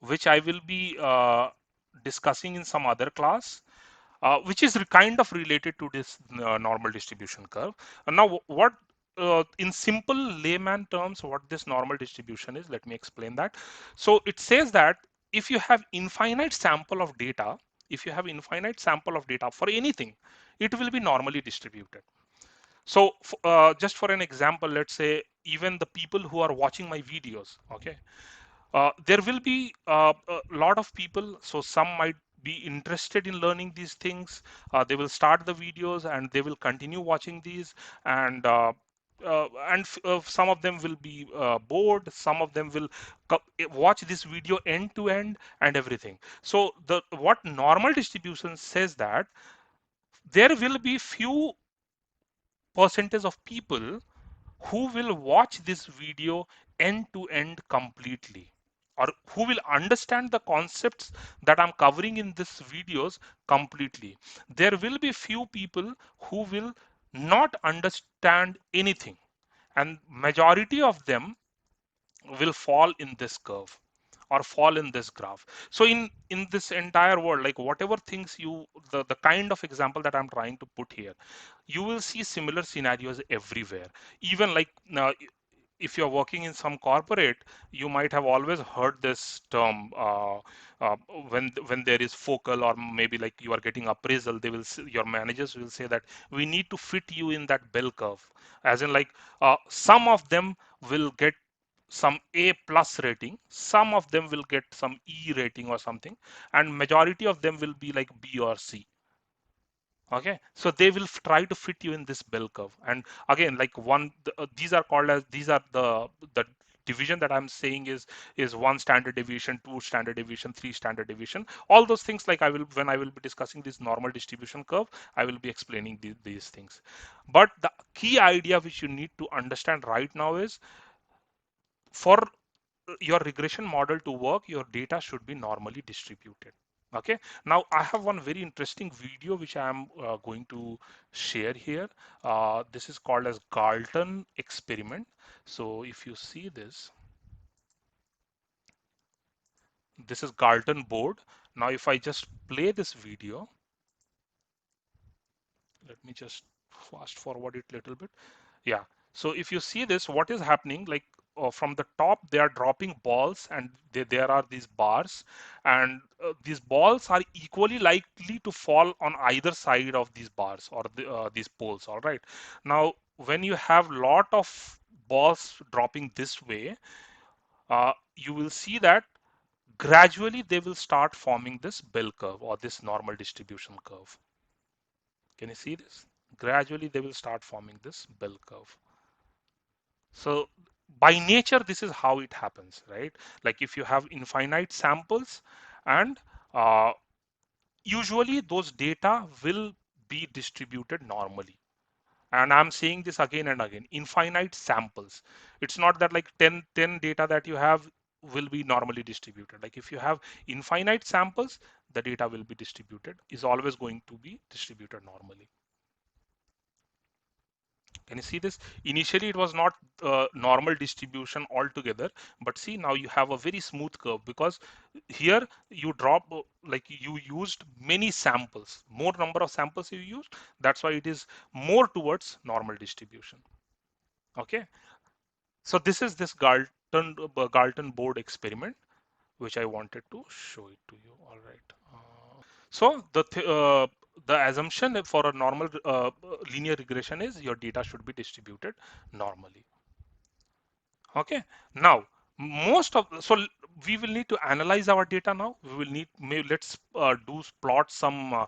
which I will be discussing in some other class, which is kind of related to this normal distribution curve. And now, what in simple layman terms, what this normal distribution is, let me explain that. So it says that if you have infinite sample of data, if you have infinite sample of data for anything, it will be normally distributed. So just for an example, let's say even the people who are watching my videos, okay, there will be a lot of people. So some might be interested in learning these things. They will start the videos and they will continue watching these, and some of them will be bored. Some of them will watch this video end to end and everything. So the what normal distribution says that there will be few percentage of people who will watch this video end to end completely, or who will understand the concepts that I'm covering in this videos completely. There will be few people who will not understand anything, and majority of them will fall in this curve or fall in this graph. So in this entire world, like whatever things you, the kind of example that I'm trying to put here, you will see similar scenarios everywhere. Even like now, if you're working in some corporate, you might have always heard this term, uh, when there is focal, or maybe like you are getting appraisal, they will your managers will say that we need to fit you in that bell curve, as in like some of them will get some A plus rating, some of them will get some E rating or something, and majority of them will be like B or C. Okay, so they will try to fit you in this bell curve. And again, like these are called as, these are the division that I'm saying is one standard deviation, two standard deviation, three standard deviation. All those things, like I will, when I will be discussing this normal distribution curve, I will be explaining these things. But the key idea which you need to understand right now is, for your regression model to work, your data should be normally distributed. Okay. Now I have one very interesting video which I am going to share here. This is called as Galton experiment. So if you see this, this is Galton board. Now if I just play this video, let me just fast forward it a little bit. Yeah. So if you see this, what is happening, like from the top, they are dropping balls and there are these bars, and these balls are equally likely to fall on either side of these bars or these poles. All right. Now, when you have lot of balls dropping this way, you will see that gradually they will start forming this bell curve or this normal distribution curve. Can you see this? Gradually they will start forming this bell curve. So by nature, this is how it happens, right? Like if you have infinite samples, and uh, usually those data will be distributed normally. And I'm saying this again and again, infinite samples. It's not that like 10 data that you have will be normally distributed. Like if you have infinite samples, the data will be distributed, is always going to be distributed normally. Can you see this? Initially, it was not normal distribution altogether, but see now you have a very smooth curve because here you drop like you used many samples, more number of samples you used. That's why it is more towards normal distribution. Okay, so this is this Galton board experiment, which I wanted to show it to you. All right. So the assumption for a normal linear regression is your data should be distributed normally. Okay. Now, we will need to analyze our data now. We will need, let's do plot some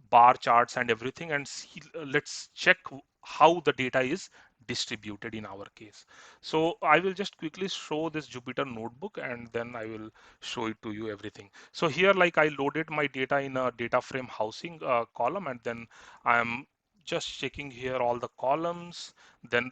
bar charts and everything and see, let's check how the data is distributed in our case. So I will just quickly show this Jupyter notebook and then I will show it to you everything. So here, like I loaded my data in a data frame housing column, and then I'm just checking here all the columns. Then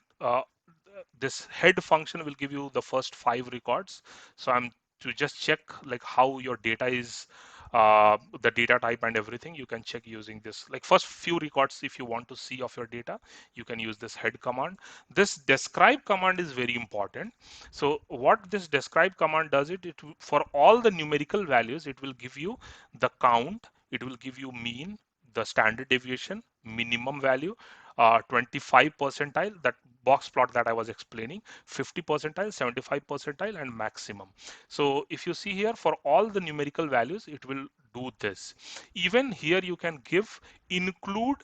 this head function will give you the first 5 records. So I'm to just check like how your data is, the data type and everything. You can check using this, like first few records. If you want to see of your data, you can use this head command. This describe command is very important. So what this describe command does, for all the numerical values, it will give you the count, it will give you mean, the standard deviation, minimum value, 25 percentile, that box plot that I was explaining, 50 percentile, 75 percentile, and maximum. So if you see here, for all the numerical values, it will do this. Even here you can give include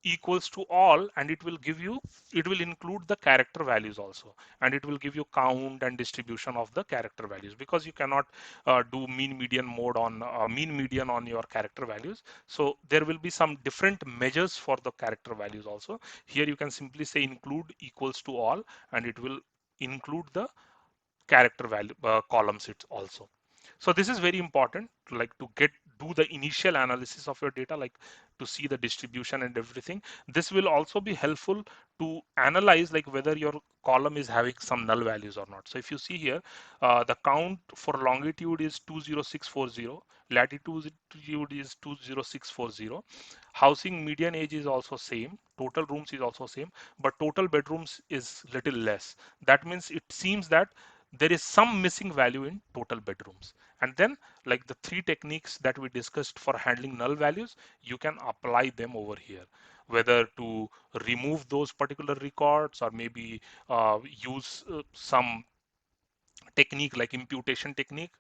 equals to all, and it will give you, it will include the character values also, and it will give you count and distribution of the character values, because you cannot do mean median on your character values. So there will be some different measures for the character values also. Here you can simply say include equals to all, and it will include the character value columns it also. So this is very important, like to do the initial analysis of your data, like to see the distribution and everything. This will also be helpful to analyze like whether your column is having some null values or not. So if you see here, the count for longitude is 20640, latitude is 20640, housing median age is also same, total rooms is also same, but total bedrooms is little less. That means it seems that there is some missing value in total bedrooms. And then, like the 3 techniques that we discussed for handling null values, you can apply them over here, whether to remove those particular records or maybe use some technique like imputation technique,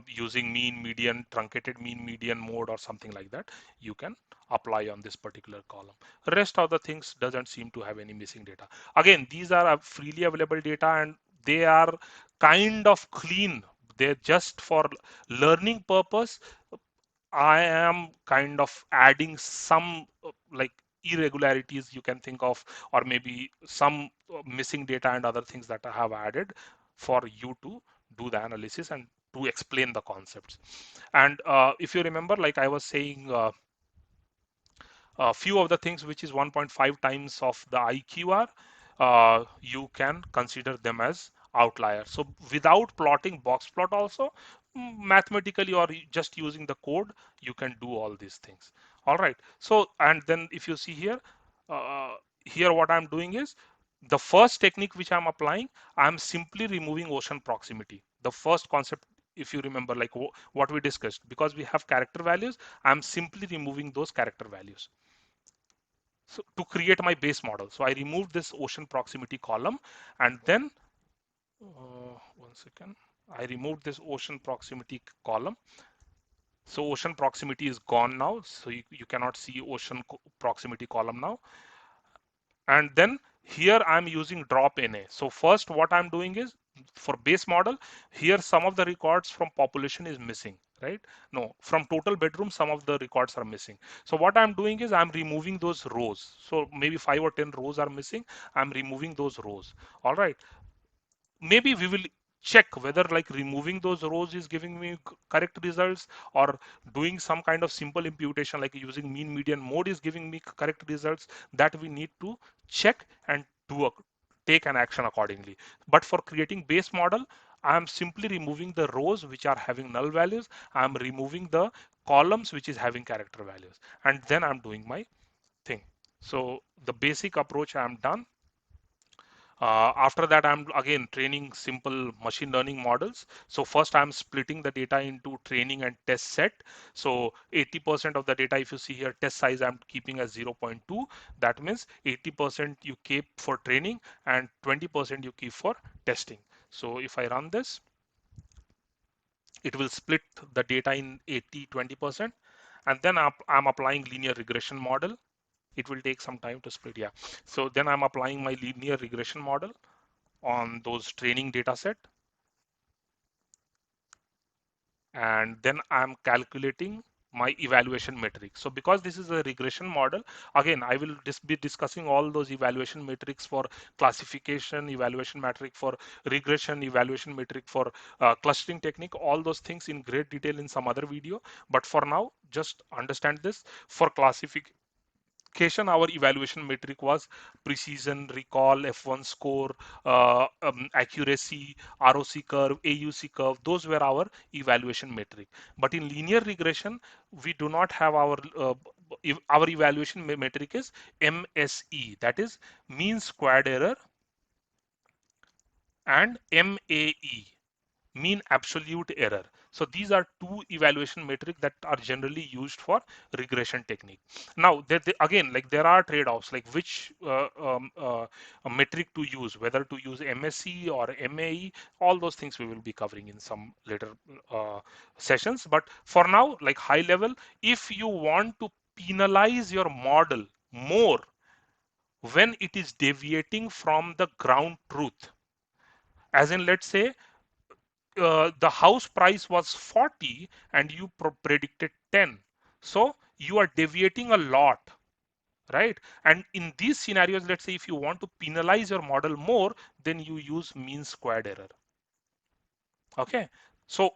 using mean median, truncated mean median mode or something like that. You can apply on this particular column. Rest of the things doesn't seem to have any missing data. Again, these are freely available data, and they are kind of clean. They're just for learning purpose. I am kind of adding some like irregularities you can think of, or maybe some missing data and other things that I have added for you to do the analysis and to explain the concepts. And if you remember, like I was saying, a few of the things which is 1.5 times of the IQR, you can consider them as outliers. So without plotting box plot also, mathematically or just using the code, you can do all these things. All right. So, and then if you see here, uh, here what I'm doing is, the first technique which I'm applying, I'm simply removing ocean proximity. The first concept if you remember, like what we discussed, because we have character values, I'm simply removing those character values. So to create my base model, so I removed this ocean proximity column, and then one second, I removed this ocean proximity column. So ocean proximity is gone now, so you cannot see ocean proximity column now. And then here I'm using drop NA. So first what I'm doing is, for base model, here some of the records from population is missing, right? No, from total bedroom, some of the records are missing. So what I'm doing is I'm removing those rows. So maybe 5 or 10 rows are missing. I'm removing those rows. All right. Maybe we will check whether like removing those rows is giving me correct results, or doing some kind of simple imputation like using mean median mode is giving me correct results. That we need to check and take an action accordingly. But for creating base model, I am simply removing the rows which are having null values. I am removing the columns which is having character values, and then I'm doing my thing. So the basic approach I'm done. After that, I'm again training simple machine learning models. So first I'm splitting the data into training and test set. So 80% of the data, if you see here, test size I'm keeping as 0.2. That means 80% you keep for training and 20% you keep for testing. So if I run this, it will split the data in 80, 20%. And then I'm applying linear regression model. It will take some time to split. Yeah. So then I'm applying my linear regression model on those training data set, and then I'm calculating my evaluation metric. So because this is a regression model, again I will just be discussing all those evaluation metrics for classification, evaluation metric for regression, evaluation metric for clustering technique, all those things in great detail in some other video. But for now, just understand this. For classification, our evaluation metric was precision, recall, F1 score, accuracy, ROC curve, AUC curve. Those were our evaluation metric. But in linear regression, we do not have our evaluation metric is MSE, that is mean squared error, and MAE, mean absolute error. So these are two evaluation metrics that are generally used for regression technique. Now, again, like there are trade-offs, like which metric to use, whether to use MSE or MAE. All those things we will be covering in some later sessions. But for now, like high level, if you want to penalize your model more when it is deviating from the ground truth, as in, let's say the house price was 40 and you predicted 10, so you are deviating a lot, right? And in these scenarios, let's say if you want to penalize your model more, then you use mean squared error. Okay, so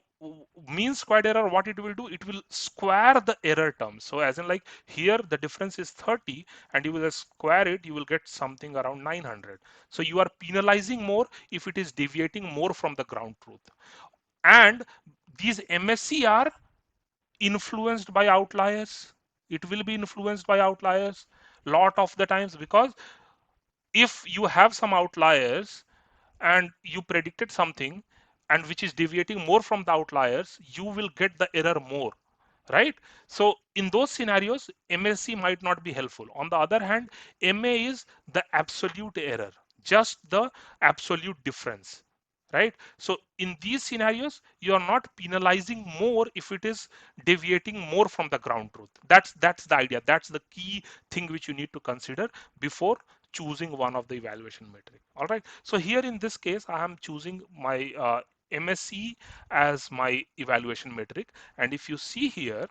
mean squared error, what it will do, it will square the error terms. So as in, like here the difference is 30 and you will square it, you will get something around 900. So you are penalizing more if it is deviating more from the ground truth. And these MSC are influenced by outliers. It will be influenced by outliers lot of the times, because if you have some outliers and you predicted something and which is deviating more from the outliers, you will get the error more, right? So in those scenarios, MSC might not be helpful. On the other hand, MA is the absolute error, just the absolute difference, right? So in these scenarios, you are not penalizing more if it is deviating more from the ground truth. That's the idea. That's the key thing which you need to consider before choosing one of the evaluation metric. All right. So here in this case, I am choosing my MSE as my evaluation metric. And if you see here,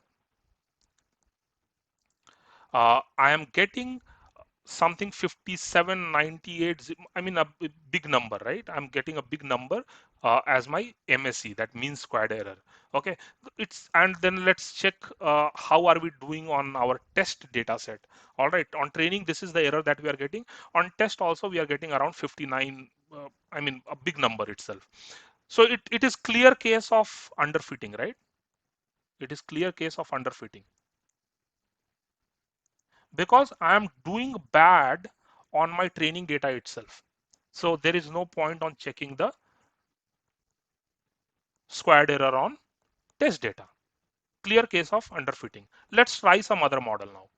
I am getting something 5798. I mean, a big number, right? I'm getting a big number as my MSE, that means squared error. Okay, and then let's check how are we doing on our test data set. All right, on training, this is the error that we are getting. On test also, we are getting around 59. I mean, a big number itself. So it is clear case of underfitting, right? It is clear case of underfitting, because I am doing bad on my training data itself. So there is no point on checking the squared error on test data. Clear case of underfitting. Let's try some other model now.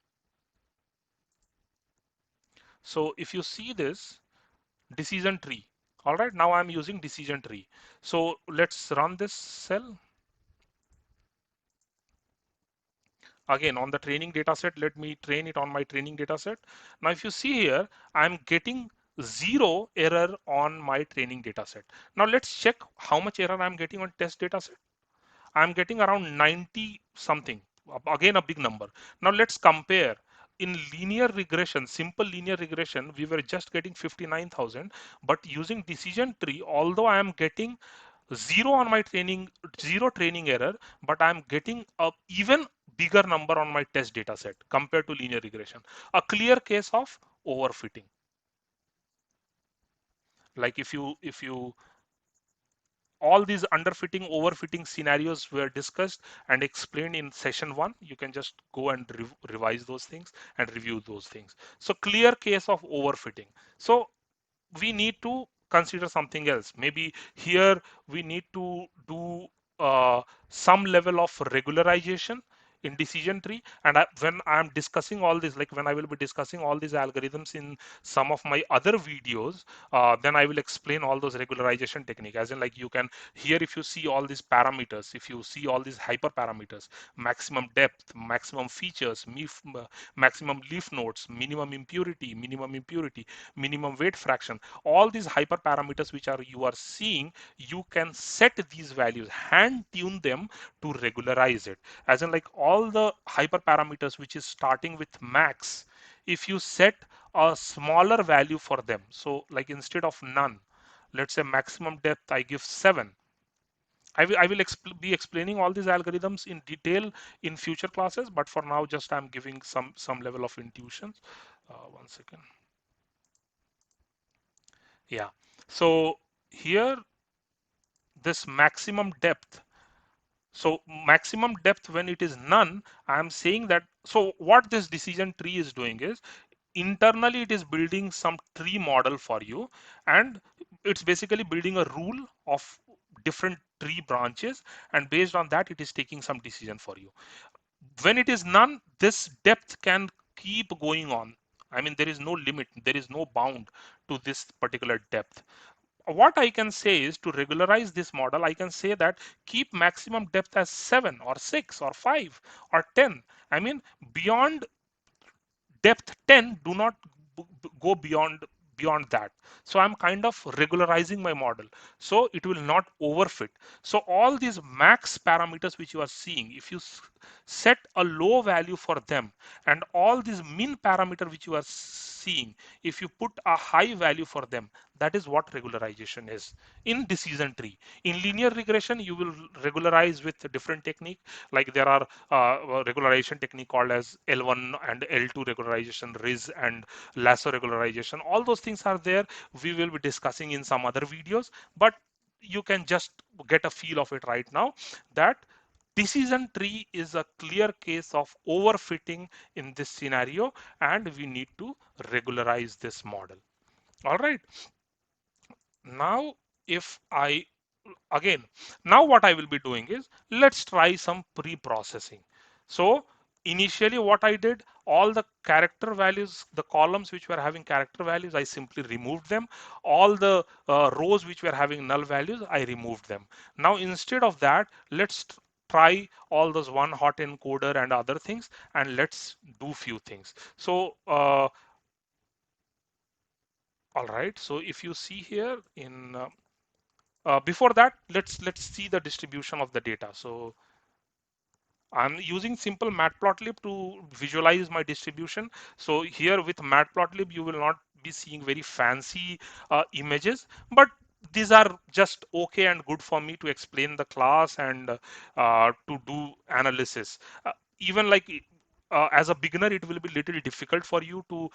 So if you see this decision tree, all right, now I'm using decision tree. So let's run this cell. Again, on the training data set, let me train it on my training data set. Now, if you see here, I'm getting 0 error on my training data set. Now, let's check how much error I'm getting on test data set. I'm getting around 90 something, again a big number. Now let's compare. In linear regression, simple linear regression, we were just getting 59,000, but using decision tree, although I am getting zero on my training, zero training error, but I'm getting a even bigger number on my test data set compared to linear regression. A clear case of overfitting. Like if you all these underfitting, overfitting scenarios were discussed and explained in session 1. You can just go and revise those things and review those things. So clear case of overfitting. So we need to consider something else. Maybe here we need to do some level of regularization in decision tree. And when I'm discussing all this, like when I will be discussing all these algorithms in some of my other videos, then I will explain all those regularization technique. As in, like you can here, if you see all these parameters, if you see all these hyperparameters, maximum depth, maximum features, maximum leaf nodes, minimum impurity, minimum weight fraction, all these hyperparameters which are you are seeing, you can set these values, hand tune them to regularize it. As in, like all the hyperparameters which is starting with max, if you set a smaller value for them, so like instead of none, let's say maximum depth I give 7. I will be explaining all these algorithms in detail in future classes, but for now just I'm giving some level of intuitions. One second. Yeah, so here this maximum depth, so maximum depth when it is none, I'm saying that, so what this decision tree is doing is internally it is building some tree model for you, and it's basically building a rule of different tree branches, and based on that it is taking some decision for you. When it is none, this depth can keep going on. I mean, there is no limit, there is no bound to this particular depth. What I can say is, to regularize this model, I can say that keep maximum depth as 7 or 6 or 5 or 10. I mean, beyond depth 10, do not go beyond that. So I'm kind of regularizing my model so it will not overfit. So all these max parameters which you are seeing, if you set a low value for them, and all these min parameter which you are seeing, if you put a high value for them, that is what regularization is in decision tree. In linear regression, you will regularize with a different technique. Like there are regularization technique called as L1 and L2 regularization, RIS and lasso regularization. All those things are there. We will be discussing in some other videos, but you can just get a feel of it right now that decision tree is a clear case of overfitting in this scenario, and we need to regularize this model. All right. Now, if I again, now what I will be doing is, let's try some pre-processing. So initially what I did, all the character values, the columns which were having character values, I simply removed them. All the rows which were having null values, I removed them. Now instead of that, let's try all those one hot encoder and other things, and let's do few things. So all right, so if you see here in before that, let's see the distribution of the data. So I'm using simple matplotlib to visualize my distribution. So here with matplotlib, you will not be seeing very fancy images, but these are just okay and good for me to explain the class and to do analysis. Even like as a beginner, it will be little difficult for you to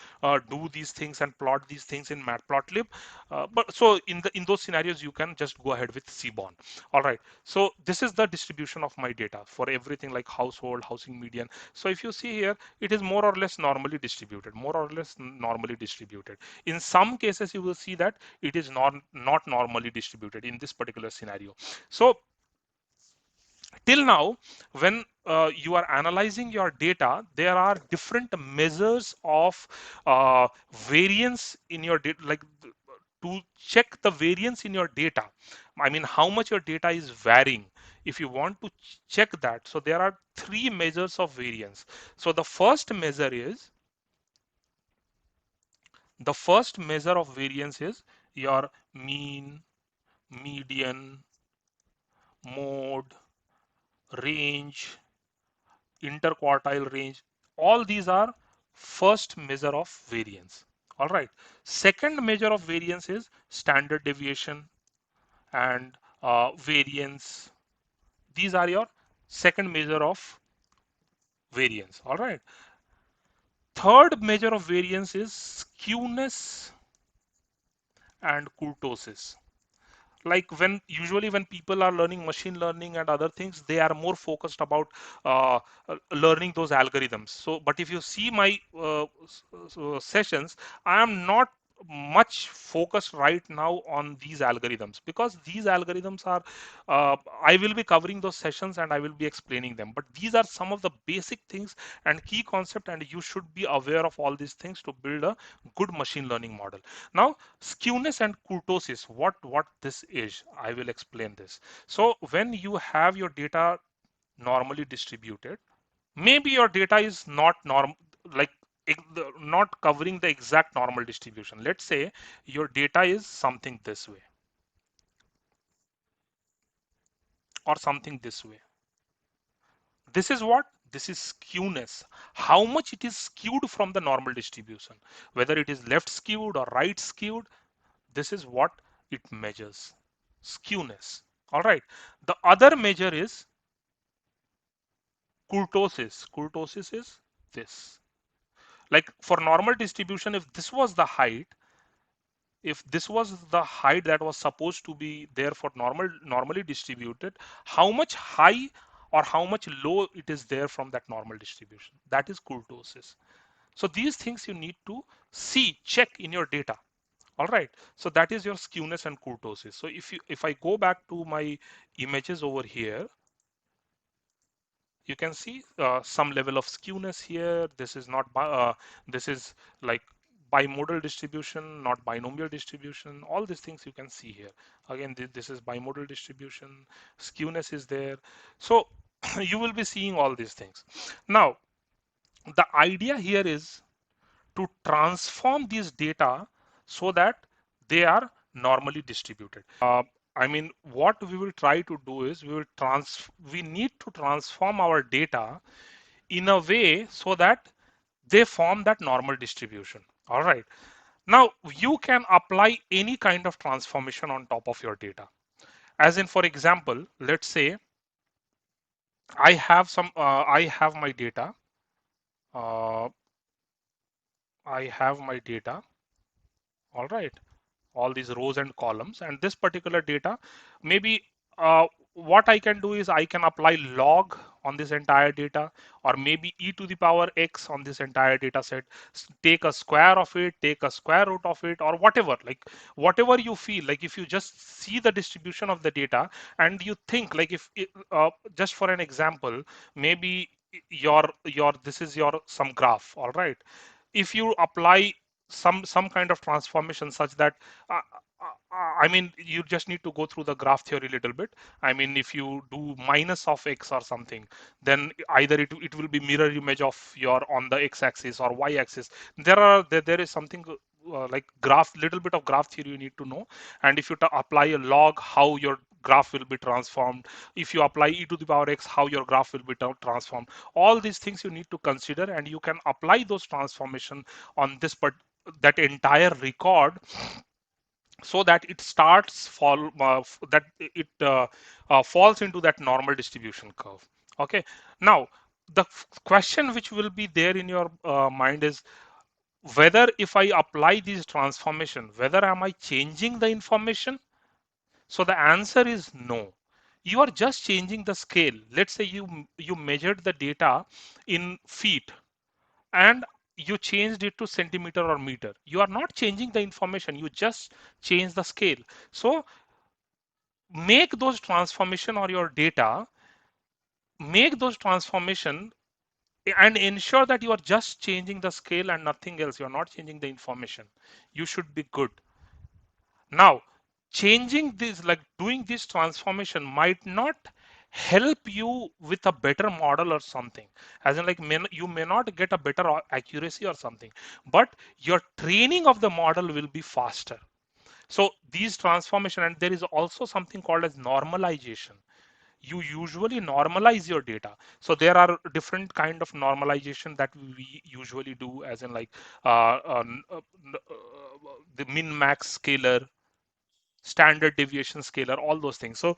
do these things and plot these things in matplotlib. But so in those scenarios, you can just go ahead with Seaborn. All right. So this is the distribution of my data for everything like household, housing median. So if you see here, it is more or less normally distributed, more or less normally distributed. In some cases, you will see that it is not normally distributed in this particular scenario. So Till now, when you are analyzing your data, there are different measures of variance in your data, like to check the variance in your data. I mean, how much your data is varying. If you want to check that, so there are three measures of variance. So the first measure of variance is your mean, median, mode, range, interquartile range. All these are first measure of variance. All right. Second measure of variance is standard deviation and variance. These are your second measure of variance. All right. Third measure of variance is skewness and kurtosis. Like when usually when people are learning machine learning and other things, they are more focused about uh, learning those algorithms. So but if you see my sessions, I am not much focused right now on these algorithms, because these algorithms are I will be covering those sessions and I will be explaining them, but these are some of the basic things and key concept, and you should be aware of all these things to build a good machine learning model. Now, skewness and kurtosis, what this is, I will explain this. So when you have your data normally distributed, maybe your data is not norm, like not covering the exact normal distribution. Let's say your data is something this way or something this way. This is what? This is skewness. How much it is skewed from the normal distribution, whether it is left skewed or right skewed. This is what it measures, skewness. All right. The other measure is kurtosis. Kurtosis is this. Like for normal distribution, if this was the height that was supposed to be there for normally distributed, how much high or how much low it is there from that normal distribution, that is kurtosis. So these things you need to see, check in your data. All right. So that is your skewness and kurtosis. So if I go back to my images over here, you can see some level of skewness here. This is not this is like bimodal distribution, not binomial distribution. All these things you can see here. Again, this is bimodal distribution. Skewness is there. So you will be seeing all these things. Now, the idea here is to transform these data so that they are normally distributed. I mean, what we will try to do is we need to transform our data in a way so that they form that normal distribution. All right. Now you can apply any kind of transformation on top of your data. As in, for example, let's say I have my data. Uh, I have my data. All right. All these rows and columns, and this particular data, maybe what I can do is I can apply log on this entire data, or maybe e to the power x on this entire data set. Take a square of it, take a square root of it, or whatever, like whatever you feel like. If you just see the distribution of the data and you think like, if just for an example, maybe your this is your some graph. All right. If you apply some kind of transformation such that uh, I mean, you just need to go through the graph theory a little bit. I mean, if you do minus of x or something, then either it will be mirror image of your on the x-axis or y-axis. There is something like graph, little bit of graph theory you need to know. And if you apply a log, how your graph will be transformed. If you apply e to the power x, how your graph will be transformed. All these things you need to consider, and you can apply those transformation on this that entire record, so that it starts that it falls into that normal distribution curve. Okay. Now the question which will be there in your mind is whether, if I apply these transformation, whether am I changing the information. So the answer is no. You are just changing the scale. Let's say you measured the data in feet and you changed it to centimeter or meter. You are not changing the information, you just change the scale. So make those transformation or your data make those transformation and ensure that you are just changing the scale and nothing else. You're not changing the information. You should be good. Now, changing this, like doing this transformation might not help you with a better model or something. As in, like, you may not get a better accuracy or something, but your training of the model will be faster. So these transformation, and there is also something called as normalization. You usually normalize your data. So there are different kind of normalization that we usually do, as in like the min max scalar, standard deviation scalar, all those things. So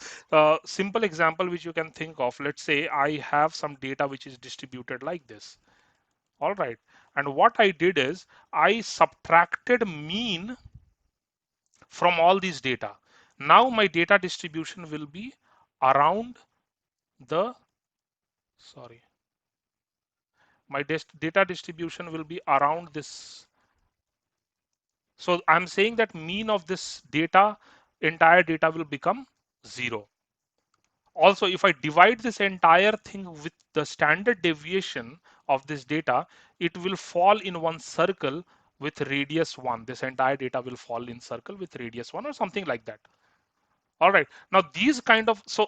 simple example which you can think of, let's say I have some data which is distributed like this. All right. And what I did is I subtracted mean from all these data. Now my data distribution will be around the, sorry, my data distribution will be around this. So I'm saying that mean of this data, entire data will become 0. Also, if I divide this entire thing with the standard deviation of this data, it will fall in one circle with radius 1. This entire data will fall in circle with radius 1 or something like that. All right. Now these kind of, so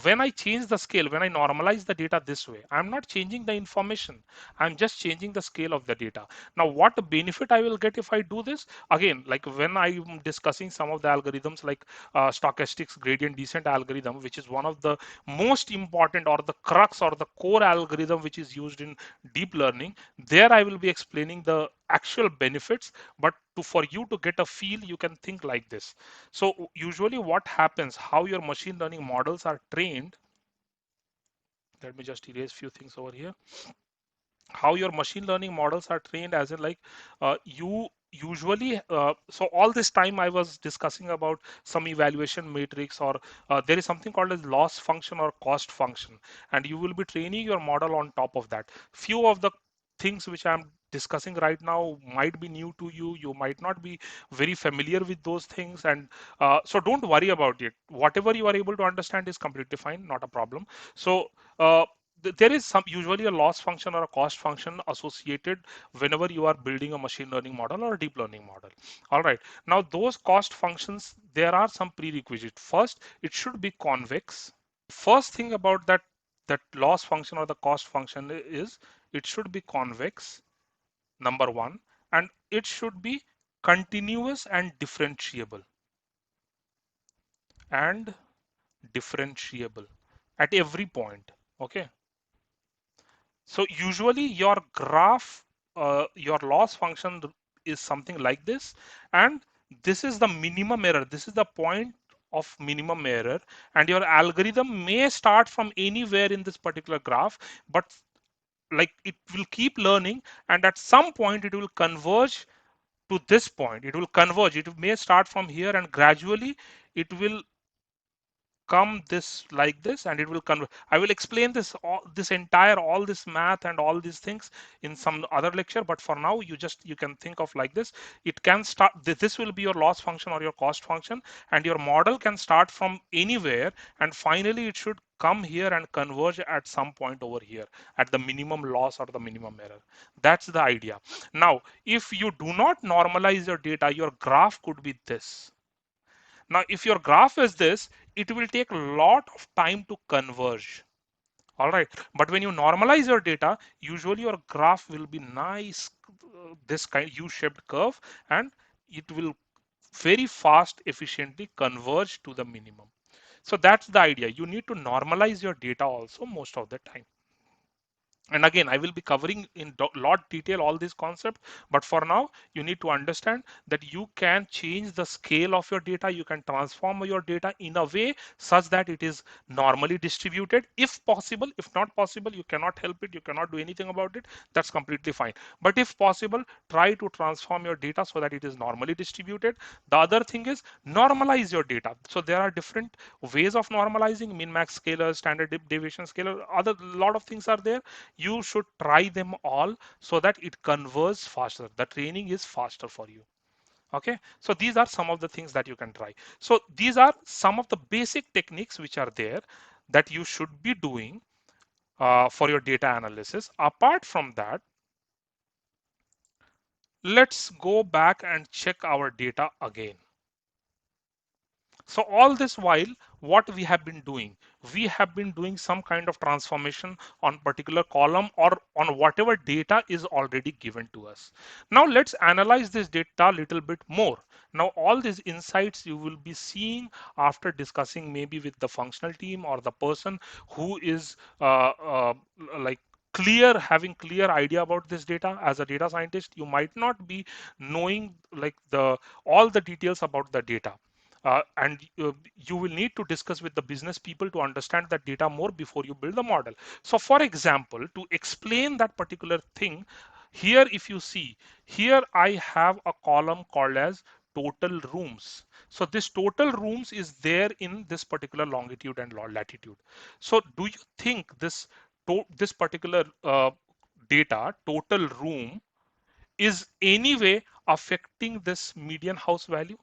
when I change the scale, when I normalize the data this way, I'm not changing the information. I'm just changing the scale of the data. Now, what benefit I will get if I do this? Again, like when I'm discussing some of the algorithms like stochastics gradient descent algorithm, which is one of the most important or the crux or the core algorithm which is used in deep learning, there I will be explaining the actual benefits, but for you to get a feel, you can think like this. So usually what happens, how your machine learning models are trained, let me just erase few things over here. How your machine learning models are trained, as in like you usually so all this time I was discussing about some evaluation matrix, or there is something called as loss function or cost function, and you will be training your model on top of that. Few of the things which I'm discussing right now might be new to you. You might not be very familiar with those things, and so don't worry about it. Whatever you are able to understand is completely fine, not a problem. So uh, there is some usually a loss function or a cost function associated whenever you are building a machine learning model or a deep learning model. All right. Now those cost functions, there are some prerequisites. First, it should be convex. First thing about that loss function or the cost function is it should be convex, number one, and it should be continuous and and differentiable at every point. Okay. So usually your graph, your loss function is something like this, and this is the minimum error. This is the point of minimum error, and your algorithm may start from anywhere in this particular graph, but like it will keep learning, and at some point it will converge to this point. It will converge. It may start from here, and gradually it will come this like this, and it will convert. I will explain this this entire all this math and all these things in some other lecture, but for now you can think of like this. It can start, this will be your loss function or your cost function, and your model can start from anywhere, and finally it should come here and converge at some point over here at the minimum loss or the minimum error. That's the idea. Now if you do not normalize your data, your graph could be this. Now, if your graph is this, it will take a lot of time to converge. All right. But when you normalize your data, usually your graph will be nice, this kind U-shaped curve, and it will very fast, efficiently converge to the minimum. So that's the idea. You need to normalize your data also most of the time. And again, I will be covering in lot detail all these concepts, but for now you need to understand that you can change the scale of your data. You can transform your data in a way such that it is normally distributed if possible. If not possible, you cannot help it, you cannot do anything about it. That's completely fine. But if possible, try to transform your data so that it is normally distributed. The other thing is normalize your data. So there are different ways of normalizing: min max scalar, standard deviation scalar, other lot of things are there. You should try them all so that it converges faster. The training is faster for you. Okay, so these are some of the things that you can try. So these are some of the basic techniques which are there that you should be doing for your data analysis. Apart from that, let's go back and check our data again. So all this while, what we have been doing some kind of transformation on particular column or on whatever data is already given to us. Now let's analyze this data a little bit more. Now all these insights you will be seeing after discussing maybe with the functional team or the person who is like having clear idea about this data. As a data scientist, you might not be knowing like the all the details about the data, and you will need to discuss with the business people to understand that data more before you build the model. So for example, to explain that particular thing, here if you see, here I have a column called as total rooms. So this total rooms is there in this particular longitude and latitude. So do you think this particular data total room is anyway affecting this median house value?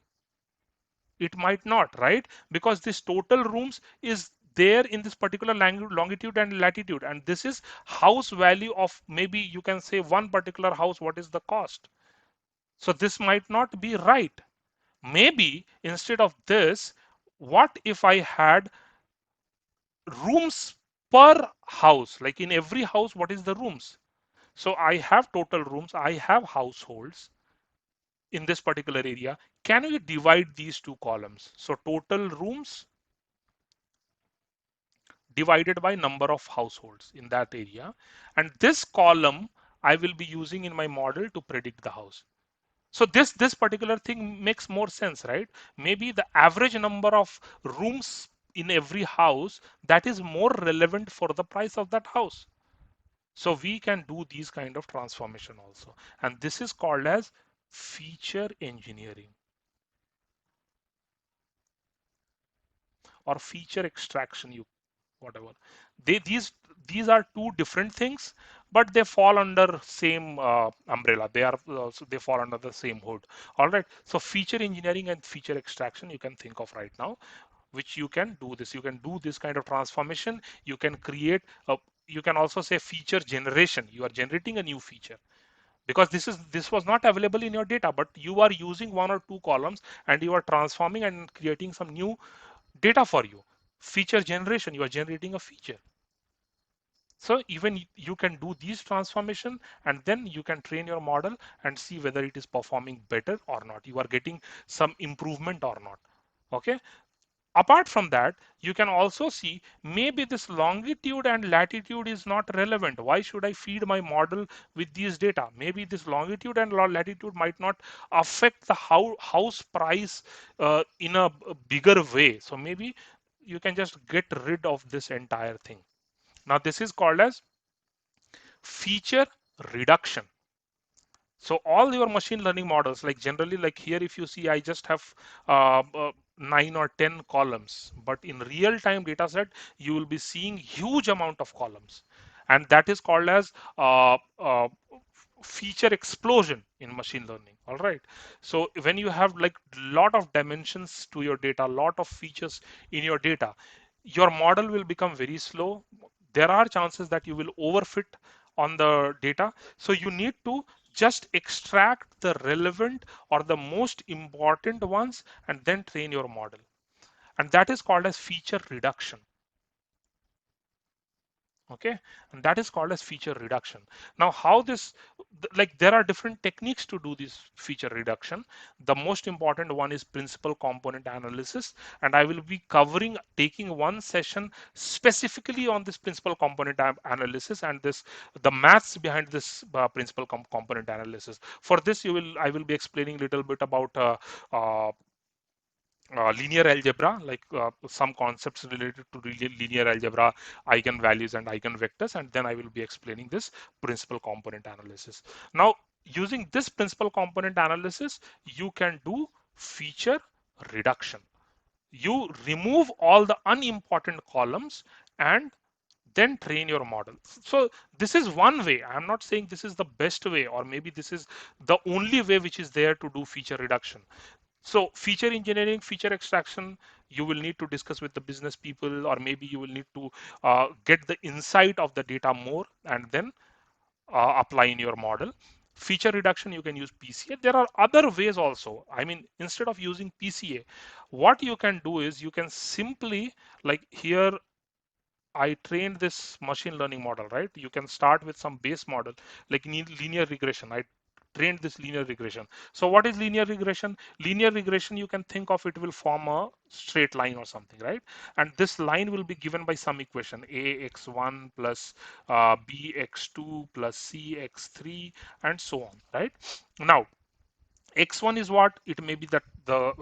It might not, right? Because this total rooms is there in this particular longitude and latitude, and this is house value of, maybe you can say, one particular house, what is the cost. So this might not be right. Maybe instead of this, what if I had rooms per house, like in every house what is the rooms? So I have total rooms, I have households in this particular area. Can we divide these two columns? So total rooms divided by number of households in that area, and this column I will be using in my model to predict the house. So this particular thing makes more sense, right? Maybe the average number of rooms in every house, that is more relevant for the price of that house. So we can do these kind of transformation also, and this is called as feature engineering or feature extraction, you whatever. These are two different things, but they fall under same umbrella. They fall under the same hood. All right. So feature engineering and feature extraction you can think of right now, which you can do this. You can do this kind of transformation. You can create a, you can also say feature generation. You are generating a new feature because this was not available in your data, but you are using one or two columns and you are transforming and creating some new data for you. Feature generation, you are generating a feature. So even you can do these transformation, and then you can train your model and see whether it is performing better or not, you are getting some improvement or not. Okay. Apart from that, you can also see maybe this longitude and latitude is not relevant. Why should I feed my model with these data? Maybe this longitude and latitude might not affect the house price in a bigger way. So maybe you can just get rid of this entire thing. Now this is called as feature reduction. So all your machine learning models, like generally, like here, if you see, I just have 9 or 10 columns, but in real time data set, you will be seeing huge amount of columns. And that is called as feature explosion in machine learning. All right. So when you have like lot of dimensions to your data, lot of features in your data, your model will become very slow. There are chances that you will overfit on the data. So you need to just extract the relevant or the most important ones and then train your model. And that is called as feature reduction. Okay, and that is called as feature reduction. Now how this, like there are different techniques to do this feature reduction. The most important one is principal component analysis, and I will be taking one session specifically on this principal component analysis and this the maths behind this principal component analysis. For this, I will be explaining a little bit about uh, linear algebra, like some concepts related to linear algebra, eigenvalues and eigenvectors, and then I will be explaining this principal component analysis. Now, using this principal component analysis, you can do feature reduction. You remove all the unimportant columns and then train your model. So this is one way. I'm not saying this is the best way, or maybe this is the only way which is there to do feature reduction. So feature engineering, feature extraction, you will need to discuss with the business people, or maybe you will need to get the insight of the data more and then apply in your model. Feature reduction, you can use PCA. There are other ways also. I mean, instead of using PCA, what you can do is you can simply, like here, I trained this machine learning model, right? You can start with some base model like linear regression. I trained this linear regression. So what is linear regression? Linear regression, you can think of it will form a straight line or something, right? And this line will be given by some equation, ax1 plus bx2 plus cx3 and so on, right? Now, x1 is what it may be, that the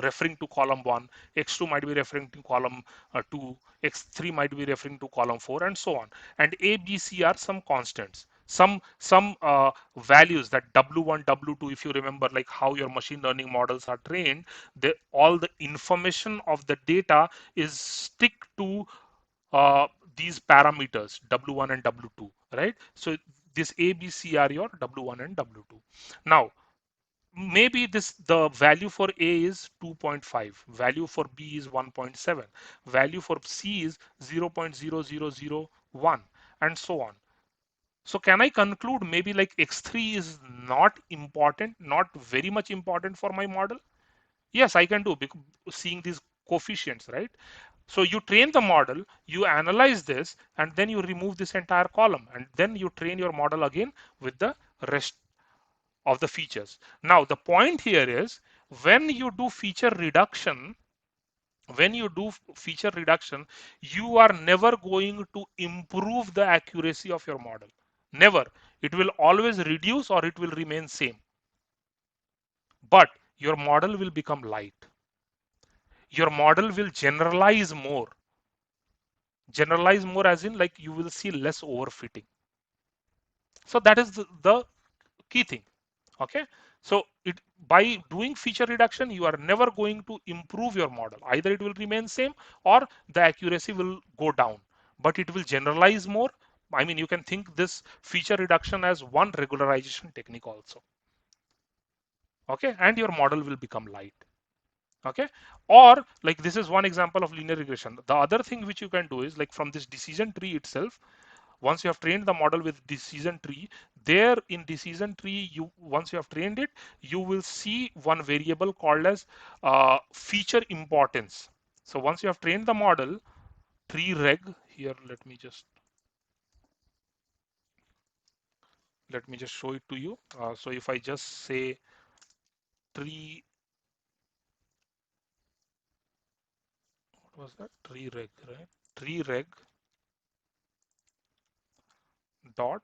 referring to column 1, x2 might be referring to column 2, x3 might be referring to column 4 and so on, and a b c are some constants, some values, that w1 w2, if you remember like how your machine learning models are trained, all the information of the data is stick to uh, these parameters w1 and w2, right? So this a b c are your w1 and w2. Now maybe this, the value for A is 2.5, value for B is 1.7, value for C is 0.0001 and so on. So can I conclude maybe like X3 is not important, not very much important for my model? Yes, I can do, because seeing these coefficients, right? So you train the model, you analyze this, and then you remove this entire column, and then you train your model again with the rest of the features. Now, the point here is, when you do feature reduction, you are never going to improve the accuracy of your model. Never. It will always reduce or it will remain same. But your model will become light. Your model will generalize more. Generalize more as in like you will see less overfitting. So that is the key thing. Okay, so it, by doing feature reduction, you are never going to improve your model. Either it will remain same or the accuracy will go down, but it will generalize more. I mean, you can think this feature reduction as one regularization technique also. Okay, and your model will become light. Okay, or like this is one example of linear regression. The other thing which you can do is like from this decision tree itself, once you have trained the model with decision tree, there in decision tree, you, once you have trained it, you will see one variable called as feature importance. So once you have trained the model, tree reg, here let me just show it to you. So if I just say tree, what was that, tree reg, right? Tree reg dot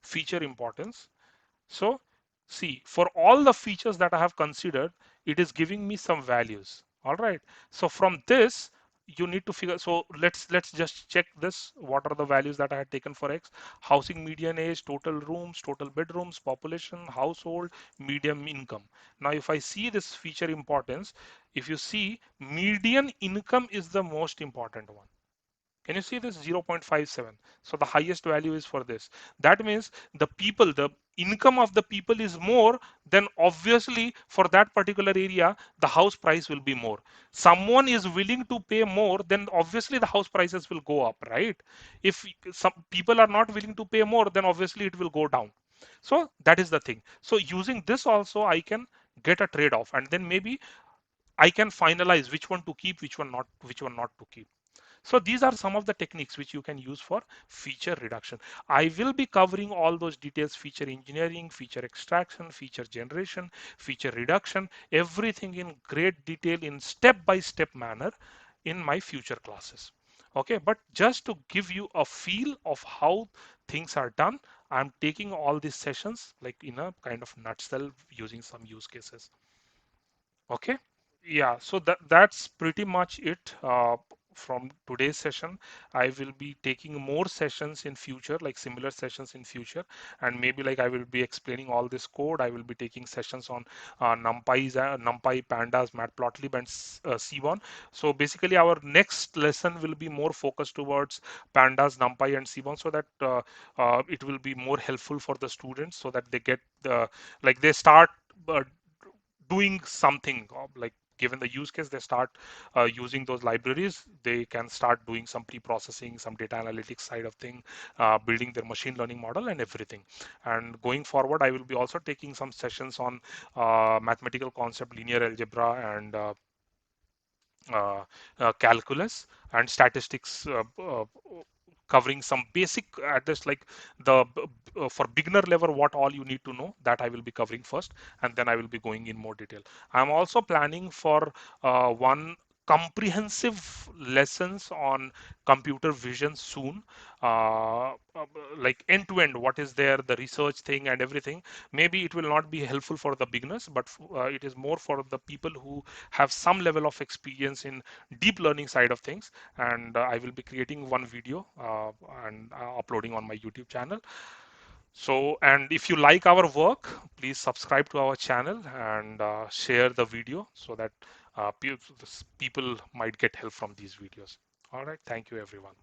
feature importance. So see, for all the features that I have considered, it is giving me some values. All right. So from this, you need to figure. So let's just check this. What are the values that I had taken for X? Housing median age, total rooms, total bedrooms, population, household, medium income. Now, if I see this feature importance, if you see, median income is the most important one. Can you see this 0.57? So the highest value is for this. That means the people, the income of the people is more, then obviously for that particular area, the house price will be more. Someone is willing to pay more, then obviously the house prices will go up, right? If some people are not willing to pay more, then obviously it will go down. So that is the thing. So using this also, I can get a trade-off, and then maybe I can finalize which one to keep, which one not to keep. So these are some of the techniques which you can use for feature reduction. I will be covering all those details: feature engineering, feature extraction, feature generation, feature reduction, everything in great detail in step-by-step manner in my future classes. Okay, but just to give you a feel of how things are done, I'm taking all these sessions like in a kind of nutshell using some use cases. Okay. Yeah, so that's pretty much it from today's session. I will be taking more sessions in future, like similar sessions in future, and maybe like I will be explaining all this code. I will be taking sessions on NumPy, Pandas, Matplotlib, and Seaborn. So basically, our next lesson will be more focused towards Pandas, NumPy, and Seaborn, so that it will be more helpful for the students, so that they get the, like they start. doing something like given the use case, they start using those libraries, they can start doing some pre-processing, some data analytics side of thing, building their machine learning model and everything. And going forward, I will be also taking some sessions on mathematical concept, linear algebra, and uh, calculus and statistics, covering some basic at this like the for beginner level what all you need to know, that I will be covering first, and then I will be going in more detail. I'm also planning for one comprehensive lessons on computer vision soon, like end to end what is there, the research thing and everything. Maybe it will not be helpful for the beginners, but it is more for the people who have some level of experience in deep learning side of things. And I will be creating one video and uploading on my YouTube channel. So, and if you like our work, please subscribe to our channel and share the video so that people might get help from these videos. All right, thank you everyone.